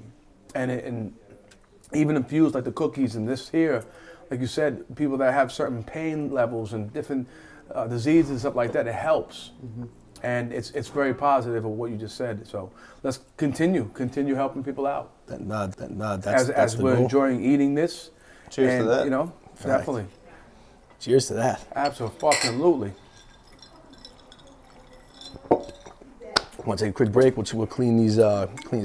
and even infused like the cookies and this here, like you said, people that have certain pain levels and different diseases and stuff like that, it helps, and it's very positive of what you just said. So let's continue helping people out. As we're enjoying eating this. Cheers to that. You know, definitely. Cheers to that. Absolutely. Want to take a quick break? We'll clean these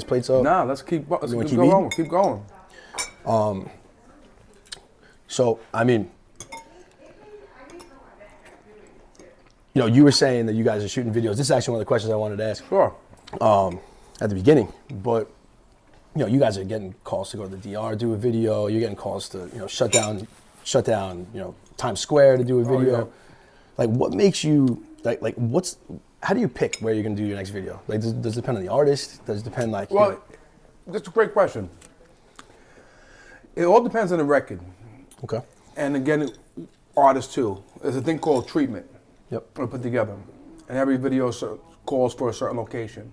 plates up. Nah, let's keep going. Keep going. So I mean, you were saying that you guys are shooting videos. This is actually one of the questions I wanted to ask. Sure. At the beginning, but you guys are getting calls to go to the DR, do a video. You're getting calls to shut down Times Square to do a video. Oh, yeah. Like, what makes you how do you pick where you're going to do your next video? Like, does it depend on the artist? Does it depend That's a great question. It all depends on the record. Okay. And again, artists too. There's a thing called treatment. Yep. We put together, and every video calls for a certain location.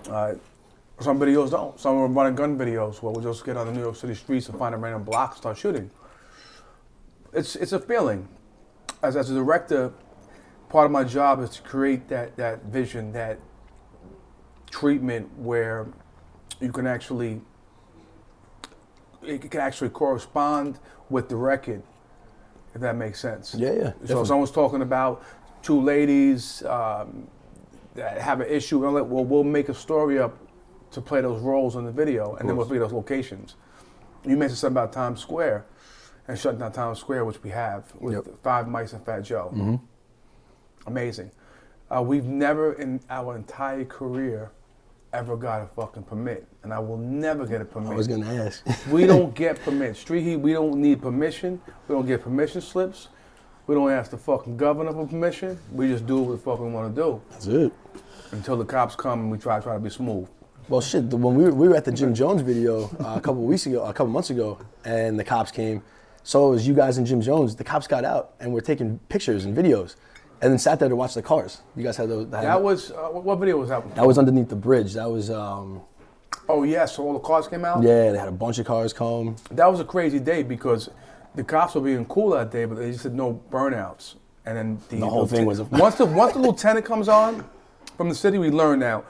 Some videos don't. Some are running gun videos where we'll just get on the New York City streets and find a random block and start shooting. It's a feeling. As a director, part of my job is to create that vision, that treatment where it can actually correspond with the record, if that makes sense. Yeah. So Definitely. if someone's talking about 2 ladies that have an issue, we'll make a story up to play those roles in the video, and then we'll figure those locations. You mentioned something about Times Square and shutting down Times Square, which we have with 5 Mice and Fat Joe. Mm-hmm. Amazing. We've never in our entire career ever got a fucking permit, and I will never get a permit. I was gonna ask. We don't get permits. Street Heat, we don't need permission. We don't get permission slips. We don't ask the fucking governor for permission. We just do what the fuck we want to do. That's it. Until the cops come and we try to be smooth. Well, shit. When we were at the Jim Jones video a couple months ago, and the cops came. So it was you guys and Jim Jones. The cops got out and were taking pictures and videos, and then sat there to watch the cars. You guys had those. That was what video was that? That was underneath the bridge. That was. Oh yeah, so all the cars came out. Yeah, they had a bunch of cars come. That was a crazy day because the cops were being cool that day, but they just said no burnouts. And then the whole thing was once the lieutenant comes on from the city, we learn now.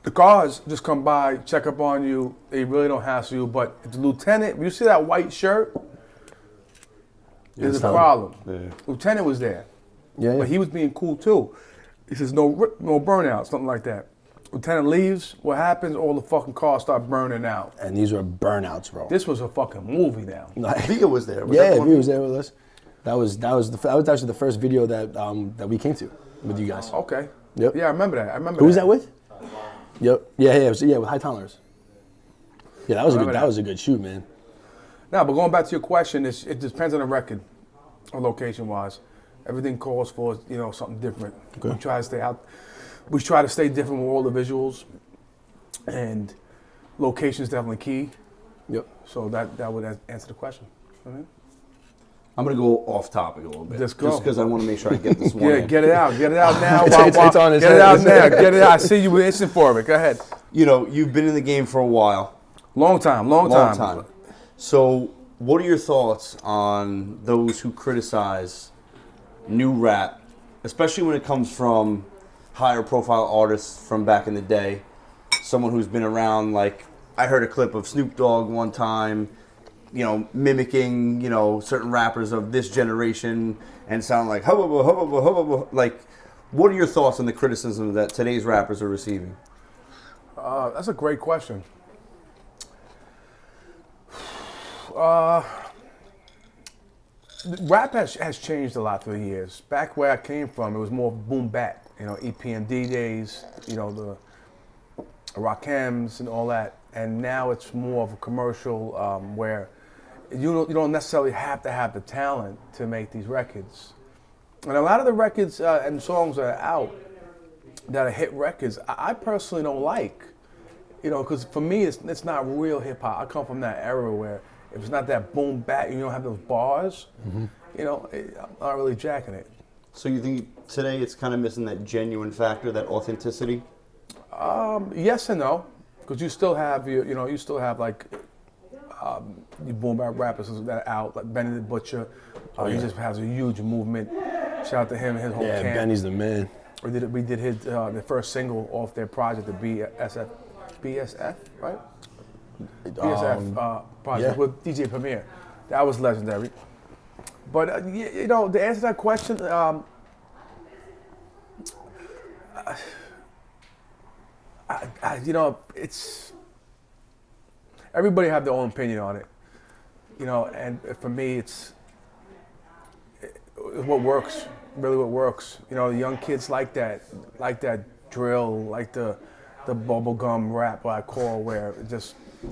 The cars just come by, check up on you. They really don't hassle you. But if the lieutenant, you see that white shirt, there's a problem. Yeah. Lieutenant was there, but he was being cool too. He says no burnouts, something like that. Lieutenant leaves, what happens? All the fucking cars start burning out. And these were burnouts, bro. This was a fucking movie now. Via was there. Via was there with us. That was actually the first video that we came to with you guys. Okay. Yep. Yeah, I remember that. Who was that with? Yep. Yeah, with High Tolerance. Yeah, that was a good shoot, man. Now, but going back to your question, it depends on the record, or location-wise. Everything calls for something different. Okay. We try to stay out. We try to stay different with all the visuals, and location is definitely key. Yep. So that would answer the question. Mm-hmm. I'm going to go off topic a little bit. Just because I want to make sure I get this one in. Get it out. Get it out now. It's on his head. Get it out now. Get it out. I see you were itching for it. Go ahead. You've been in the game for a while. Long time. So what are your thoughts on those who criticize new rap, especially when it comes from higher profile artists from back in the day, someone who's been around like I heard a clip of Snoop Dogg one time, mimicking, certain rappers of this generation and sound like hubba hubba hubba. Like, what are your thoughts on the criticism that today's rappers are receiving? That's a great question. Rap has changed a lot through the years. Back where I came from, it was more boom bap. EPMD days, the Rakems and all that. And now it's more of a commercial where you don't necessarily have to have the talent to make these records. And a lot of the records and songs that are out that are hit records, I personally don't like. Because for me, it's not real hip hop. I come from that era where if it's not that boom bap, you don't have those bars, I'm not really jacking it. So you think today it's kind of missing that genuine factor, that authenticity? Yes and no, because you still have you still have like your boom bap rappers that are out, like Benny the Butcher. He just has a huge movement. Shout out to him and his whole camp. Yeah, Benny's the man. We did his the first single off their project, the BSF, right? BSF project with DJ Premier. That was legendary. But to answer that question, it's everybody have their own opinion on it. And for me, it's what works. Really, what works. The young kids like that drill, like the bubblegum rap, what I call, where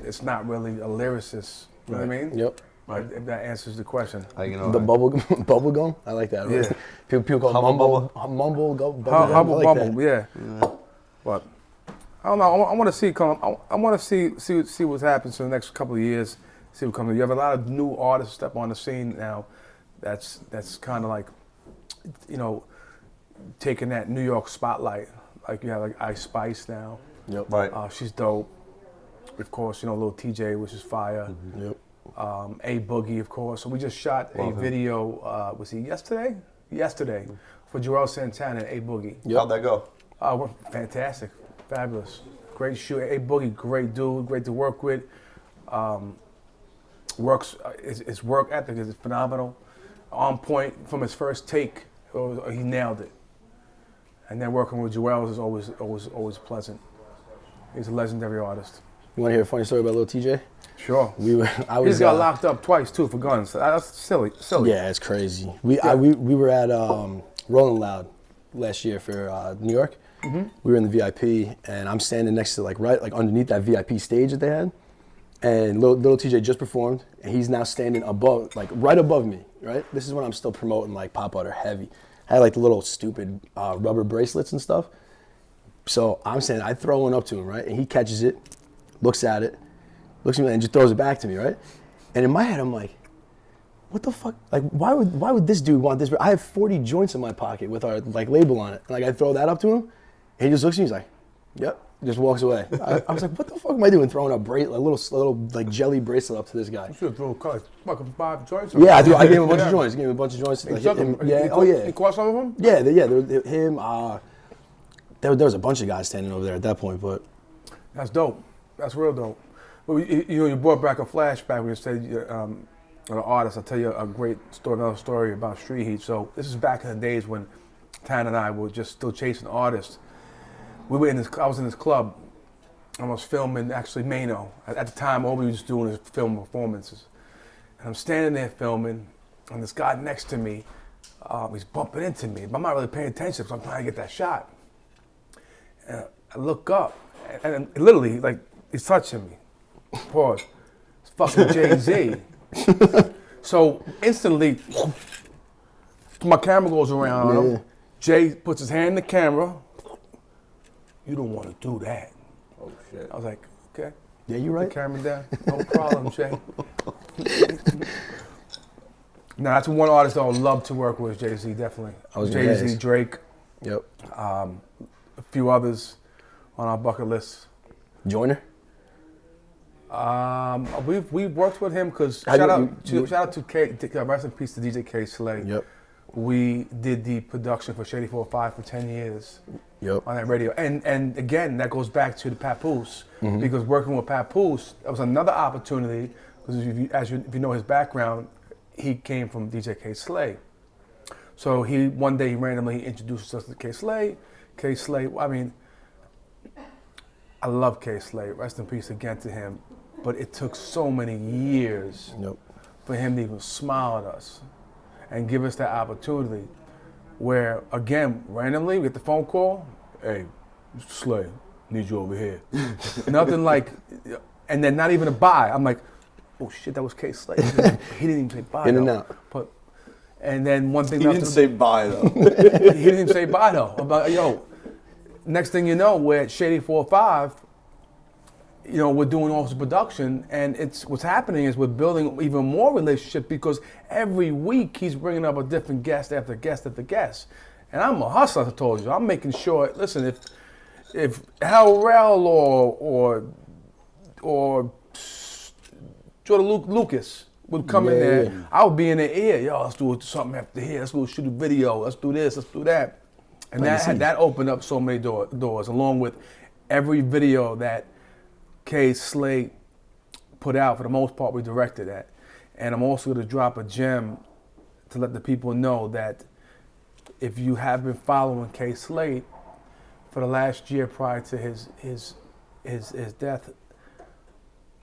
it's not really a lyricist. You know what I mean? Yep. Right. If that answers the question. The bubble gum, I like that. Right? Yeah. People call it mumble bubble, yeah. But I don't know. I want to see. I want to see what happens in the next couple of years. See what comes. You have a lot of new artists step on the scene now. That's kind of like, taking that New York spotlight. Like you have like Ice Spice now. Yep. Right. She's dope. Of course, Lil TJ, which is fire. Mm-hmm. Yep. A Boogie, of course. So we just shot a video. Was he yesterday? Yesterday, for Joel Santana and A Boogie. Yep. How'd that go? Fantastic, fabulous, great shoot. A Boogie, great dude, great to work with. His work ethic is phenomenal. On point from his first take, he nailed it. And then working with Joel is always pleasant. He's a legendary artist. You want to hear a funny story about Lil TJ? Sure. I He's got locked up twice too for guns. That's silly. Yeah, it's crazy. We were at Rolling Loud last year for New York. Mm-hmm. We were in the VIP, and I'm standing next to right underneath that VIP stage that they had. And Lil TJ just performed, and he's now standing above, right above me. Right. This is when I'm still promoting Pop Butter heavy. I had the little stupid rubber bracelets and stuff. So I'm saying, I throw one up to him, right? And he catches it, looks at it, looks at me, and just throws it back to me, right? And in my head, I'm like, what the fuck? Why would this dude want this? I have 40 joints in my pocket with our label on it. I throw that up to him, and he just looks at me, he's like, yep, just walks away. I was like, what the fuck am I doing throwing a little jelly bracelet up to this guy? You should throw fucking 5 joints. Yeah, I gave him a bunch of joints. He gave him a bunch of joints. He caught some of them? Yeah, him. There was a bunch of guys standing over there at that point, but that's dope. That's real dope. But you brought back a flashback when you said an artist. I'll tell you another story about Street Heat. So this is back in the days when Tan and I were just still chasing artists. I was in this club. I was filming actually Mano. At the time, all we were just doing is film performances. And I'm standing there filming, and this guy next to me, he's bumping into me. But I'm not really paying attention, so I'm trying to get that shot. And I look up, and literally, he's touching me. Pause. It's fucking Jay-Z. So instantly, my camera goes around him. Jay puts his hand in the camera. You don't want to do that. Oh shit. I was like, okay. Yeah, you right. Put the camera down. No problem, Jay. Now that's one artist I would love to work with, Jay-Z, definitely. Jay-Z, Drake. Yep. A few others on our bucket list. Joyner? We've worked with him because shout out to K, rest in peace to DJ K Slay. Yep. We did the production for Shady 405 for 10 years. on that radio. And again, that goes back to the Papoose, because working with Papoose, that was another opportunity, because if you know his background, he came from DJ K. Slay. So one day he randomly introduced us to K. Slay. K. Slay, I mean, I love K. Slay, rest in peace again to him, but it took so many years for him to even smile at us and give us that opportunity where, again, randomly we get the phone call, hey, Mr. Slay, need you over here. Nothing like, and then not even a bye. I'm like, oh shit, that was K. Slay. He didn't even say bye. In and out. And then one thing He didn't say bye though. he didn't even say bye though. I'm like, next thing you know, we're at Shady 4-5. We're doing all this production, and what's happening is we're building even more relationship, because every week he's bringing up a different guest after guest after guest. And I'm a hustler, as I told you. I'm making sure. Listen, if Hal Rell or Jordan Lucas would come in there, I would be in their ear. Yo, let's do something after here. Let's go shoot a video. Let's do this. Let's do that. And that opened up so many doors, along with every video that K. Slay put out. For the most part, we directed that. And I'm also going to drop a gem to let the people know that if you have been following K. Slay for the last year prior to his death,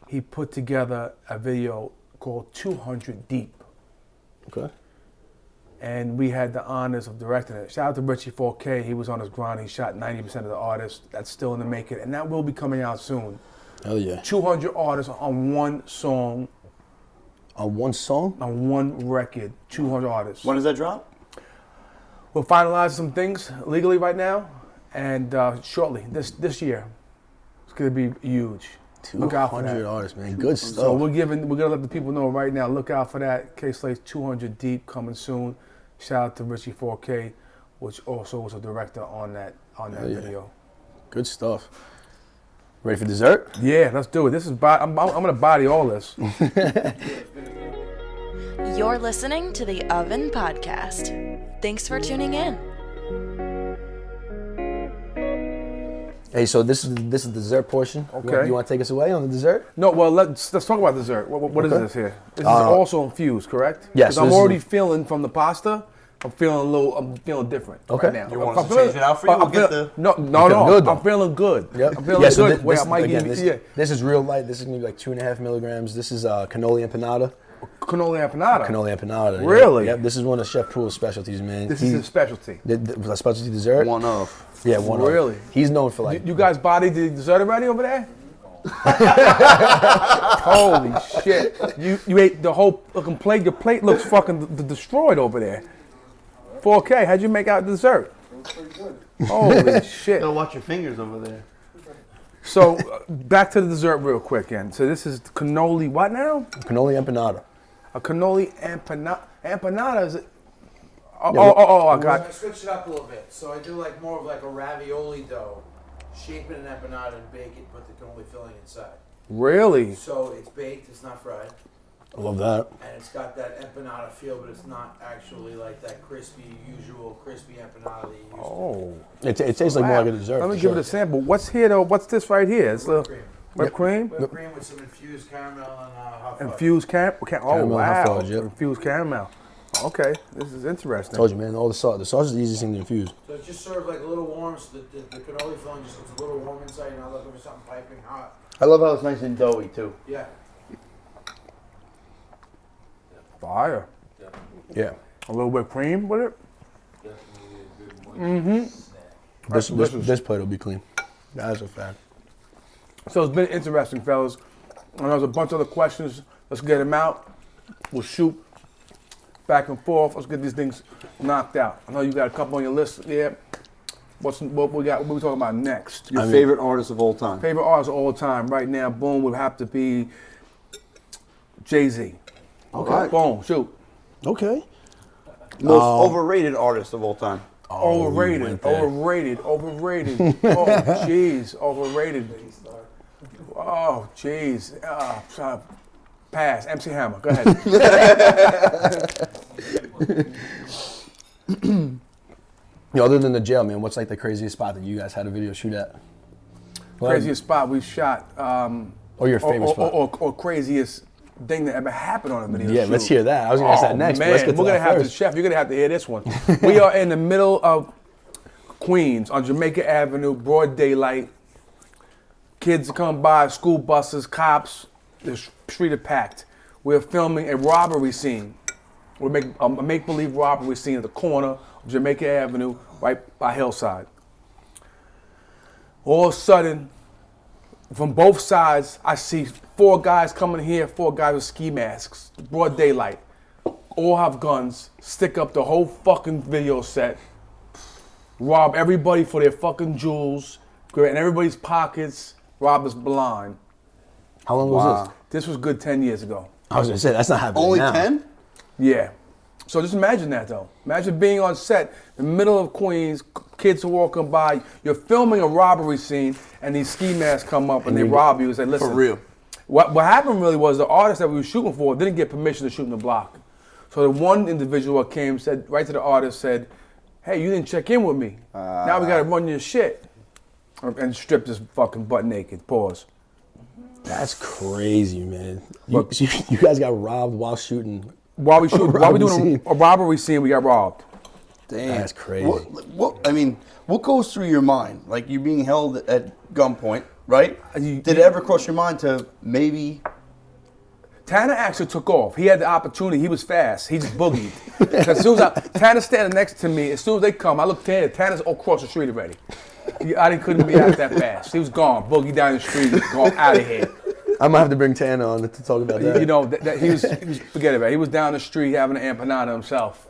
he put together a video called 200 Deep. Okay. And we had the honors of directing it. Shout out to Richie 4K. He was on his grind. He shot 90% of the artists. That's still in the making. And that will be coming out soon. Hell yeah. 200 artists on one song. On one song? On one record. 200 artists. When does that drop? We're finalizing some things legally right now. And shortly, this year, it's going to be huge. Look out for that. 200 artists, man. Good stuff. So we're gonna let the people know right now. Look out for that. K. Slay's 200 Deep coming soon. Shout out to Richie 4K, which also was a director on that video. Good stuff. Ready for dessert? Yeah, let's do it. I'm gonna body all this. You're listening to the Oven Podcast. Thanks for tuning in. Hey, so this is the dessert portion. Okay. You want to take us away on the dessert? No, well, let's talk about dessert. What is this here? This is also infused, correct? Yes. Because I'm already feeling from the pasta. I'm feeling different right now. You want us to change it out for you? No. Good, I'm feeling good. Yep. I'm feeling good. This is real light. This is gonna be like 2.5 milligrams. This is cannoli empanada. Cannoli empanada. Cannoli empanada. Really? Yep. This is one of Chef Poole's specialties, man. This is his specialty. The specialty dessert. One of. Yeah, one of. Really? He's known for like. You guys bodied the dessert already over there? Holy shit! You ate the whole fucking plate. Your plate looks fucking destroyed over there. 4K, how'd you make out dessert? Pretty good. Holy shit! Gotta watch your fingers over there. So back to the dessert real quick, and so this is cannoli. What now? Cannoli empanada. A cannoli empanada. Empanada is it? I got. I switched it up a little bit. So I do like more of like a ravioli dough, shape it in empanada and bake it, put the cannoli filling inside. Really? So it's baked, it's not fried. I love that. And it's got that empanada feel, but it's not actually like that usual crispy empanada that you used to. Oh. It tastes like more like a dessert. Let me give it a sample. What's here though? What's this right here? It's Whipped cream. Whipped cream? Whipped cream with some infused caramel and hot fudge. Infused caramel? Oh, Caramel and hot wow. fudge, yep. Infused caramel. Okay, this is interesting. Told you, man. All the sauce. The sauce is the easiest thing to infuse. So it's just served like a little warm, so the cannoli filling just looks a little warm inside. You're not looking for something piping hot. I love how it's nice and doughy too. Yeah. Fire. Yeah. A little whipped cream with it? This plate will be clean. That's a fact. So it's been interesting, fellas. And there's a bunch of other questions. Let's get them out. We'll shoot back and forth. Let's get these things knocked out. I know you got a couple on your list. Yeah. What we got? What we talking about next? Your favorite artist of all time. Favorite artist of all time right now. Boom. Would have to be Jay-Z. Okay. Boom. Shoot. Okay. Most overrated artist of all time. Overrated. Oh, jeez. Overrated. Oh, jeez. Pass. MC Hammer. Go ahead. Other than the jail, man, what's like the craziest spot that you guys had a video shoot at? Craziest spot we shot. Or your favorite spot? Or craziest thing that ever happened on a video shoot. Yeah, let's hear that. I was going to ask that next, man, but let's get to we're that gonna have first. to, Chef, you're going to have to hear this one. We are in the middle of Queens on Jamaica Avenue, broad daylight. Kids come by, school buses, cops, the street are packed. We're filming a robbery scene. We're making a make-believe robbery scene at the corner of Jamaica Avenue, right by Hillside. All of a sudden, from both sides, I see 4 guys coming here, 4 guys with ski masks, broad daylight. All have guns, stick up the whole fucking video set, rob everybody for their fucking jewels, grab in everybody's pockets, rob us blind. How long was this? This was good 10 years ago. I was going to say, that's not happening Only now. 10? Yeah. So just imagine that though. Imagine being on set, in the middle of Queens, kids are walking by, you're filming a robbery scene, and these ski masks come up and they rob you and say, listen. For real. What happened really was the artist that we were shooting for didn't get permission to shoot in the block. So the one individual came, said right to the artist, said, hey, you didn't check in with me. Now we gotta run your shit. And stripped his fucking butt naked. Pause. That's crazy, man. You guys got robbed while shooting. While we doing scene. a robbery scene, we got robbed. Damn. That's crazy. What goes through your mind? Like you being held at gunpoint, right? Did it ever cross your mind to maybe? Tanner actually took off. He had the opportunity. He was fast. He just boogied. As soon as Tanner's standing next to me, as soon as they come, I look Tanner. Tanner's all across the street already. I couldn't be out that fast. He was gone. Boogie down the street, gone out of here. I'm going to have to bring Tana on to talk about that. You know, he was forget about it. He was down the street having an empanada himself.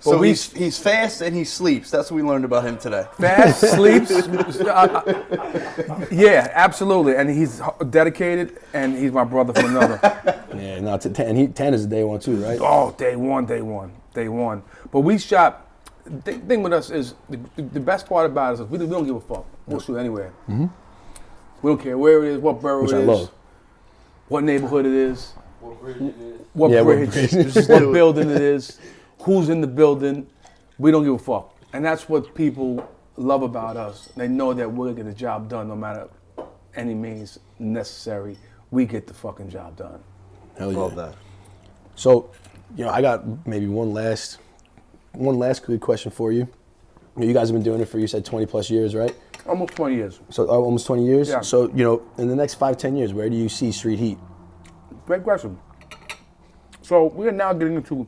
So he's fast and he sleeps. That's what we learned about him today. Fast, sleeps. Yeah, absolutely. And he's dedicated, and he's my brother from another. Yeah, no, Tana's a day one too, right? Oh, day one. But we shot. The thing with us is the best part about us is we don't give a fuck. We'll shoot anywhere. Mm-hmm. We don't care where it is, what borough Which it I is, love. what neighborhood it is, What bridge it is. what building it is, who's in the building. We don't give a fuck. And that's what people love about us. They know that we'll get the job done no matter any means necessary. We get the fucking job done. Hell yeah. Love that. So, I got maybe one last good question for you. You guys have been doing it for, you said 20 plus years, right? Almost 20 years. So almost 20 years? Yeah. So, in the next 5-10 years, where do you see Street Heat? Great question. So we are now getting into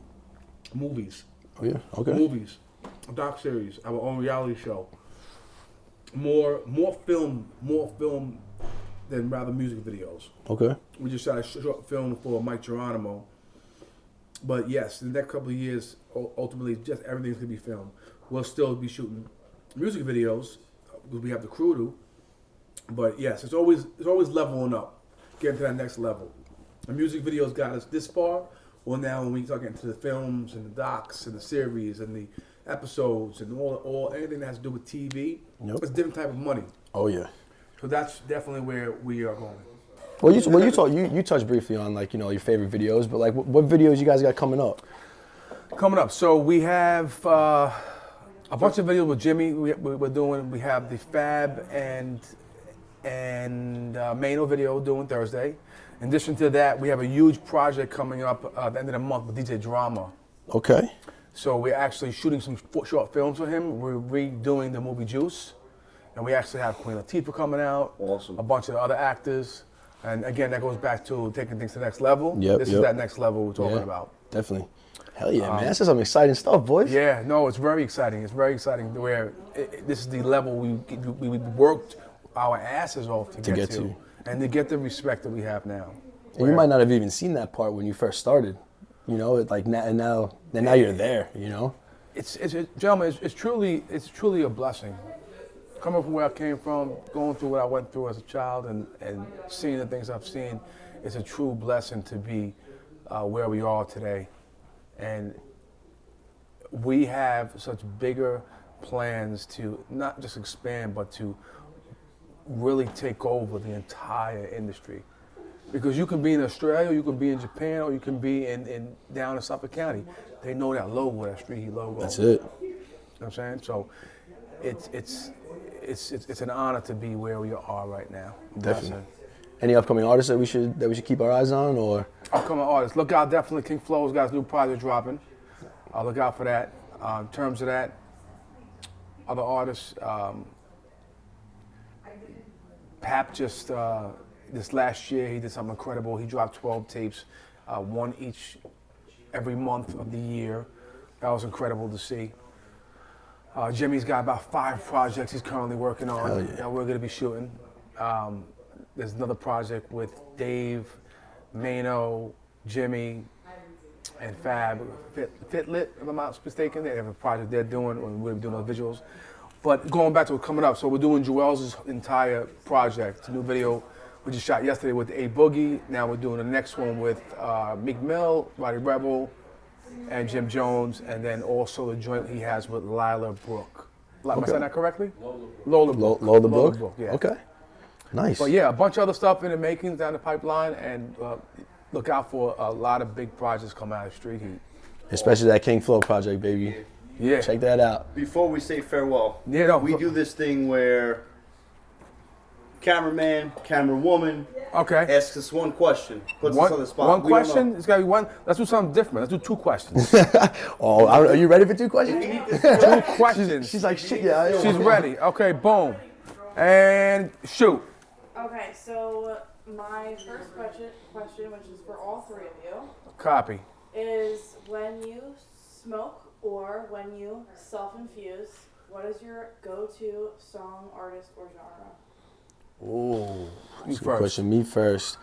movies. Oh yeah, okay. Movies, doc series, our own reality show. More film than rather music videos. Okay. We just shot a short film for Mike Geronimo. But yes, in the next couple of years, ultimately, just everything's gonna be filmed. We'll still be shooting music videos because we have the crew to. But yes, it's always leveling up, getting to that next level. The music videos got us this far. Well, now when we start getting to the films and the docs and the series and the episodes and all anything that has to do with TV, it's a different type of money. Oh yeah. So that's definitely where we are going. Well, you touched briefly on your favorite videos, but like what videos you guys got coming up? So we have a bunch of videos with Jimmy. We're doing. We have the Fab and Mano video doing Thursday. In addition to that, we have a huge project coming up at the end of the month with DJ Drama. Okay. So we're actually shooting some short films for him. We're redoing the movie Juice, and we actually have Queen Latifah coming out. Awesome. A bunch of other actors, and again, that goes back to taking things to the next level. Yep, This is that next level we're talking about. Definitely. Hell yeah, man. That's some exciting stuff, boys. Yeah, no, it's very exciting. It's very exciting where this is the level we worked our asses off to get to. And to get the respect that we have now. And you might not have even seen that part when you first started. Now you're there, Gentlemen, it's truly a blessing. Coming from where I came from, going through what I went through as a child and seeing the things I've seen, it's a true blessing to be where we are today. And we have such bigger plans to not just expand, but to really take over the entire industry. Because you can be in Australia, you can be in Japan, or you can be in down in Suffolk County. They know that logo, that Street Heat logo. That's it. know what I'm saying? So it's an honor to be where we are right now. Definitely. Any upcoming artists that we should keep our eyes on, or? Upcoming artists. Look out, definitely. King Flow's got his new project dropping. I'll look out for that. In terms of that, other artists, Pap just, this last year, he did something incredible. He dropped 12 tapes, one each every month of the year. That was incredible to see. Jimmy's got about 5 projects he's currently working on that we're going to be shooting. There's another project with Dave, Mano, Jimmy, and Fab, Fitlit, if I'm not mistaken. They have a project they're doing, and we're doing those visuals. But going back to what's coming up, so we're doing Joel's entire project. It's a new video we just shot yesterday with A Boogie. Now we're doing the next one with Meek Mill, Roddy Rebel, and Jim Jones, and then also the joint he has with Lila Brooke. Am I saying that correctly? Lola Brooke. Lola Brooke? Yeah. Okay. Nice. But yeah, a bunch of other stuff in the making down the pipeline, and look out for a lot of big projects coming out of Street Heat. Especially that King Flow project, baby. Yeah. Check that out. Before we say farewell, we do this thing where cameraman, camerawoman asks us one question, puts us on the spot. One question? It's got to be one. Let's do something different. Let's do 2 questions. Are you ready for 2 questions? 2 questions. She's like, shit, yeah. She's ready. Okay, boom. And shoot. Okay, so my first question, which is for all 3 of you, Copy. is when you smoke or when you self-infuse, what is your go-to song, artist, or genre? Ooh, You that's a good first. question. Me first.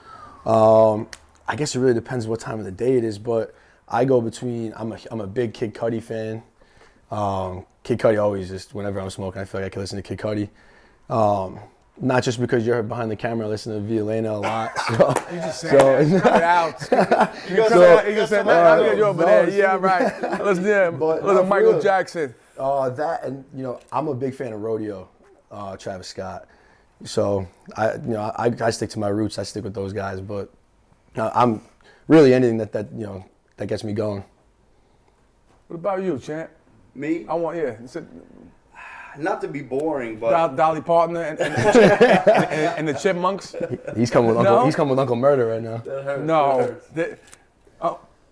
I guess it really depends what time of the day it is, but I go between. I'm a big Kid Cudi fan. Kid Cudi always just whenever I'm smoking, I feel like I can listen to Kid Cudi. Not just because you're behind the camera, I listen to Violena a lot. So, You just said that. Cut it out. You can say, man, I'm you over there. Yeah, right. Listen to him. Listen to Michael Jackson. that and I'm a big fan of Rodeo, Travis Scott. So I stick to my roots. I stick with those guys. But I'm really anything that gets me going. What about you, Champ? Me? I want Not to be boring, but Dolly Parton and the Chipmunks. He's coming with Uncle. He's coming with Uncle Murder right now. No.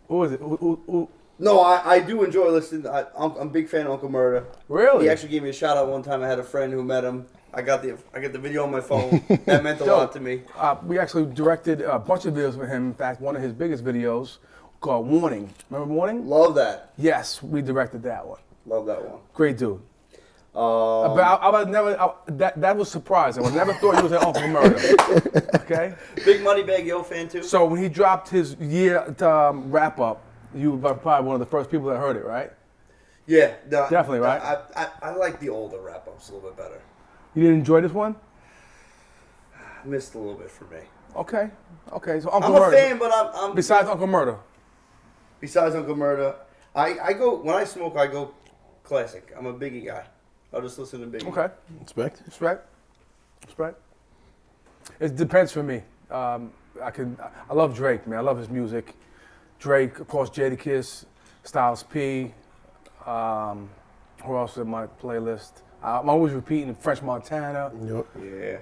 Who is it? Who? no, I do enjoy listening. I'm a big fan of Uncle Murder. Really? He actually gave me a shout out one time. I had a friend who met him. I got the video on my phone. That meant a lot to me. We actually directed a bunch of videos with him. In fact, one of his biggest videos called Warning. Remember Warning? Love that. Yes, we directed that one. Love that one. Great dude. But I was never. That was surprising. I never thought he was an Uncle Murder. Okay. Big Moneybag Yo fan too. So when he dropped his year wrap up, you were probably one of the first people that heard it, right? Yeah, Definitely, right? I like the older wrap ups a little bit better. You didn't enjoy this one? Missed a little bit for me. Okay. So Uncle I'm Murder. a fan, but I'm Besides Uncle Murder. Besides Uncle Murder, I go when I smoke. I go classic. I'm a Biggie guy. I'll just listen to Biggie. Okay. Respect. Respect. It depends for me. I love Drake, man. I love his music. Drake, of course, Jadakiss, Styles P. Who else is in my playlist? I'm always repeating French Montana. Yep. Yeah.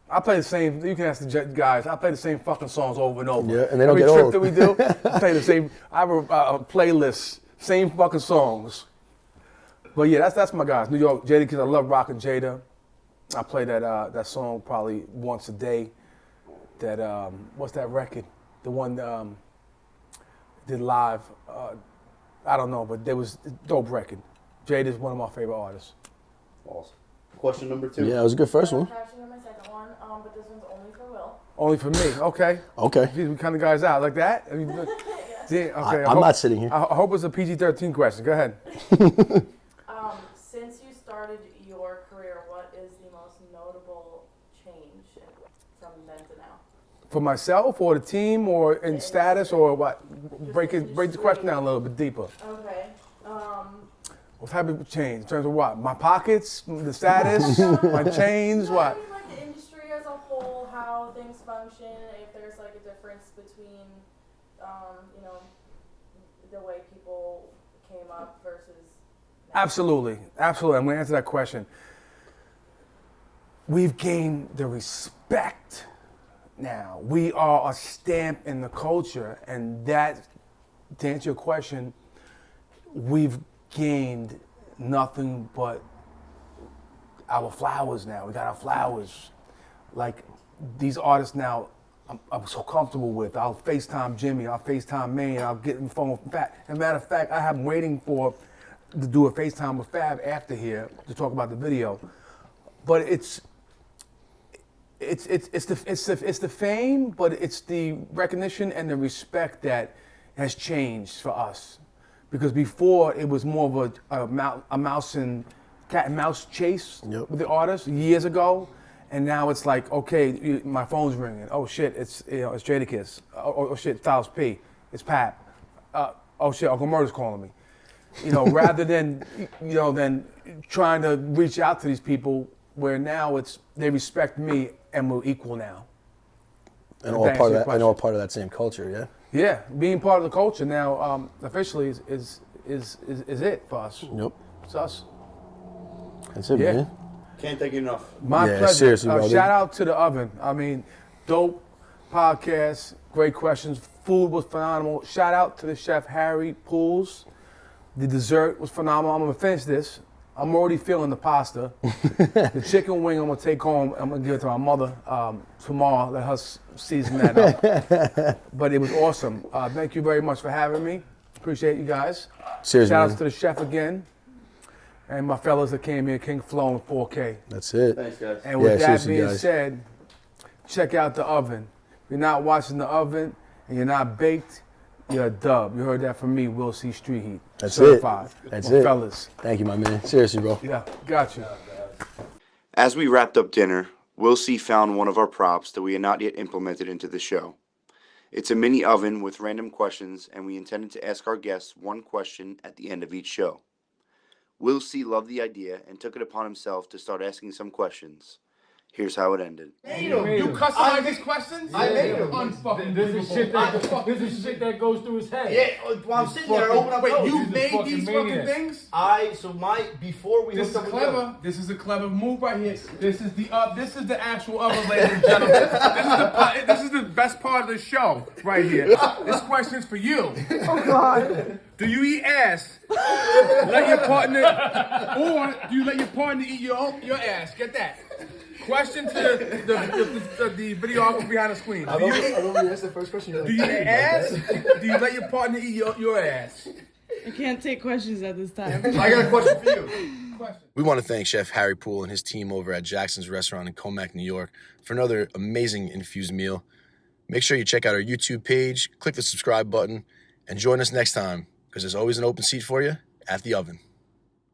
I play the same. You can ask the guys. I play the same fucking songs over and over. Yeah, and they don't Every get trip old. that we do, I play the same. I have a playlist, same fucking songs. But yeah, that's my guys. New York, Jadakiss. I love rocking Jada. I play that song probably once a day. That what's that record? The one did live. I don't know, but there was a dope record. Jada's one of my favorite artists. Awesome. Question number 2. Yeah, it was a good first one. Actually, my second one, but this one's only for Will. Only for me. Okay. Okay. These kind of guys out like that. I mean, okay. I'm not sitting here. I hope it's a PG-13 question. Go ahead. Since you started your career, what is the most notable change from then to now? For myself or the team or in status or what? Break the question down a little bit deeper. Okay. What type of change? In terms of what? My pockets, the status, my chains, what? I mean, like the industry as a whole, how things function, if there's like a difference between, the way people came up versus Absolutely. I'm going to answer that question. We've gained the respect now. We are a stamp in the culture, and that, to answer your question, we've gained nothing but our flowers now. We got our flowers. Like, these artists now, I'm so comfortable with. I'll FaceTime Jimmy, I'll FaceTime Maine, I'll get in the phone with Fat. As a matter of fact, I have him waiting to do a FaceTime with Fab after here to talk about the video. But it's the fame, but it's the recognition and the respect that has changed for us. Because before it was more of a mouse and cat and mouse chase with the artists years ago, and now it's like, okay, my phone's ringing. Oh shit, it's it's Jadakiss. Oh shit, Styles P. It's Pap. Oh shit, Uncle Murder's calling me. Rather than than trying to reach out to these people, where now they respect me and we're equal now. And all part of that. I know, part of that same culture, yeah. Yeah, being part of the culture now officially is it for us. Yep. It's us. That's it, Yeah. man. Can't thank you enough. My pleasure. Seriously, brother. Shout out to the Oven. I mean, dope podcast, great questions. Food was phenomenal. Shout out to the chef Harry Pools. The dessert was phenomenal. I'm gonna finish this. I'm already feeling the pasta. The chicken wing I'm gonna take home. I'm gonna give it to my mother tomorrow. Let her season that up. But it was awesome. Thank you very much for having me. Appreciate you guys. Seriously, Shout outs man. to the chef again. And my fellas that came here, King Flo and 4K. That's it. Thanks, guys. And with that seriously, being guys. said, check out the Oven. If you're not watching the Oven and you're not baked, you're a dub. You heard that from me, Will C. Street Heat. That's Certified. it. That's My it. fellas. Thank you, my man. Seriously, bro. Yeah, got you. As we wrapped up dinner, Will C found one of our props that we had not yet implemented into the show. It's a mini oven with random questions, and we intended to ask our guests one question at the end of each show. Will C loved the idea and took it upon himself to start asking some questions. Here's how it ended. You customize these questions? I made them. Unfucking This is shit that goes through his head. Yeah, while I'm sitting there, I open up Wait, those. you He's a made fucking these maniac. fucking things? Before we This is hooked up with clever. This is a clever move right here. This is the actual oven, ladies and gentlemen. This is the best part of the show right here. This question's for you. Oh God. Do you eat ass? Let your partner, or do you let your partner eat your ass? Get that. Question to the videographer behind the screen. I remember that's the first question. Do you eat ass? Do you let your partner eat your ass? I can't take questions at this time. I got a question for you. We want to thank Chef Harry Poole and his team over at Jackson's Restaurant in Comac, New York, for another amazing infused meal. Make sure you check out our YouTube page, click the subscribe button, and join us next time, because there's always an open seat for you at the Oven.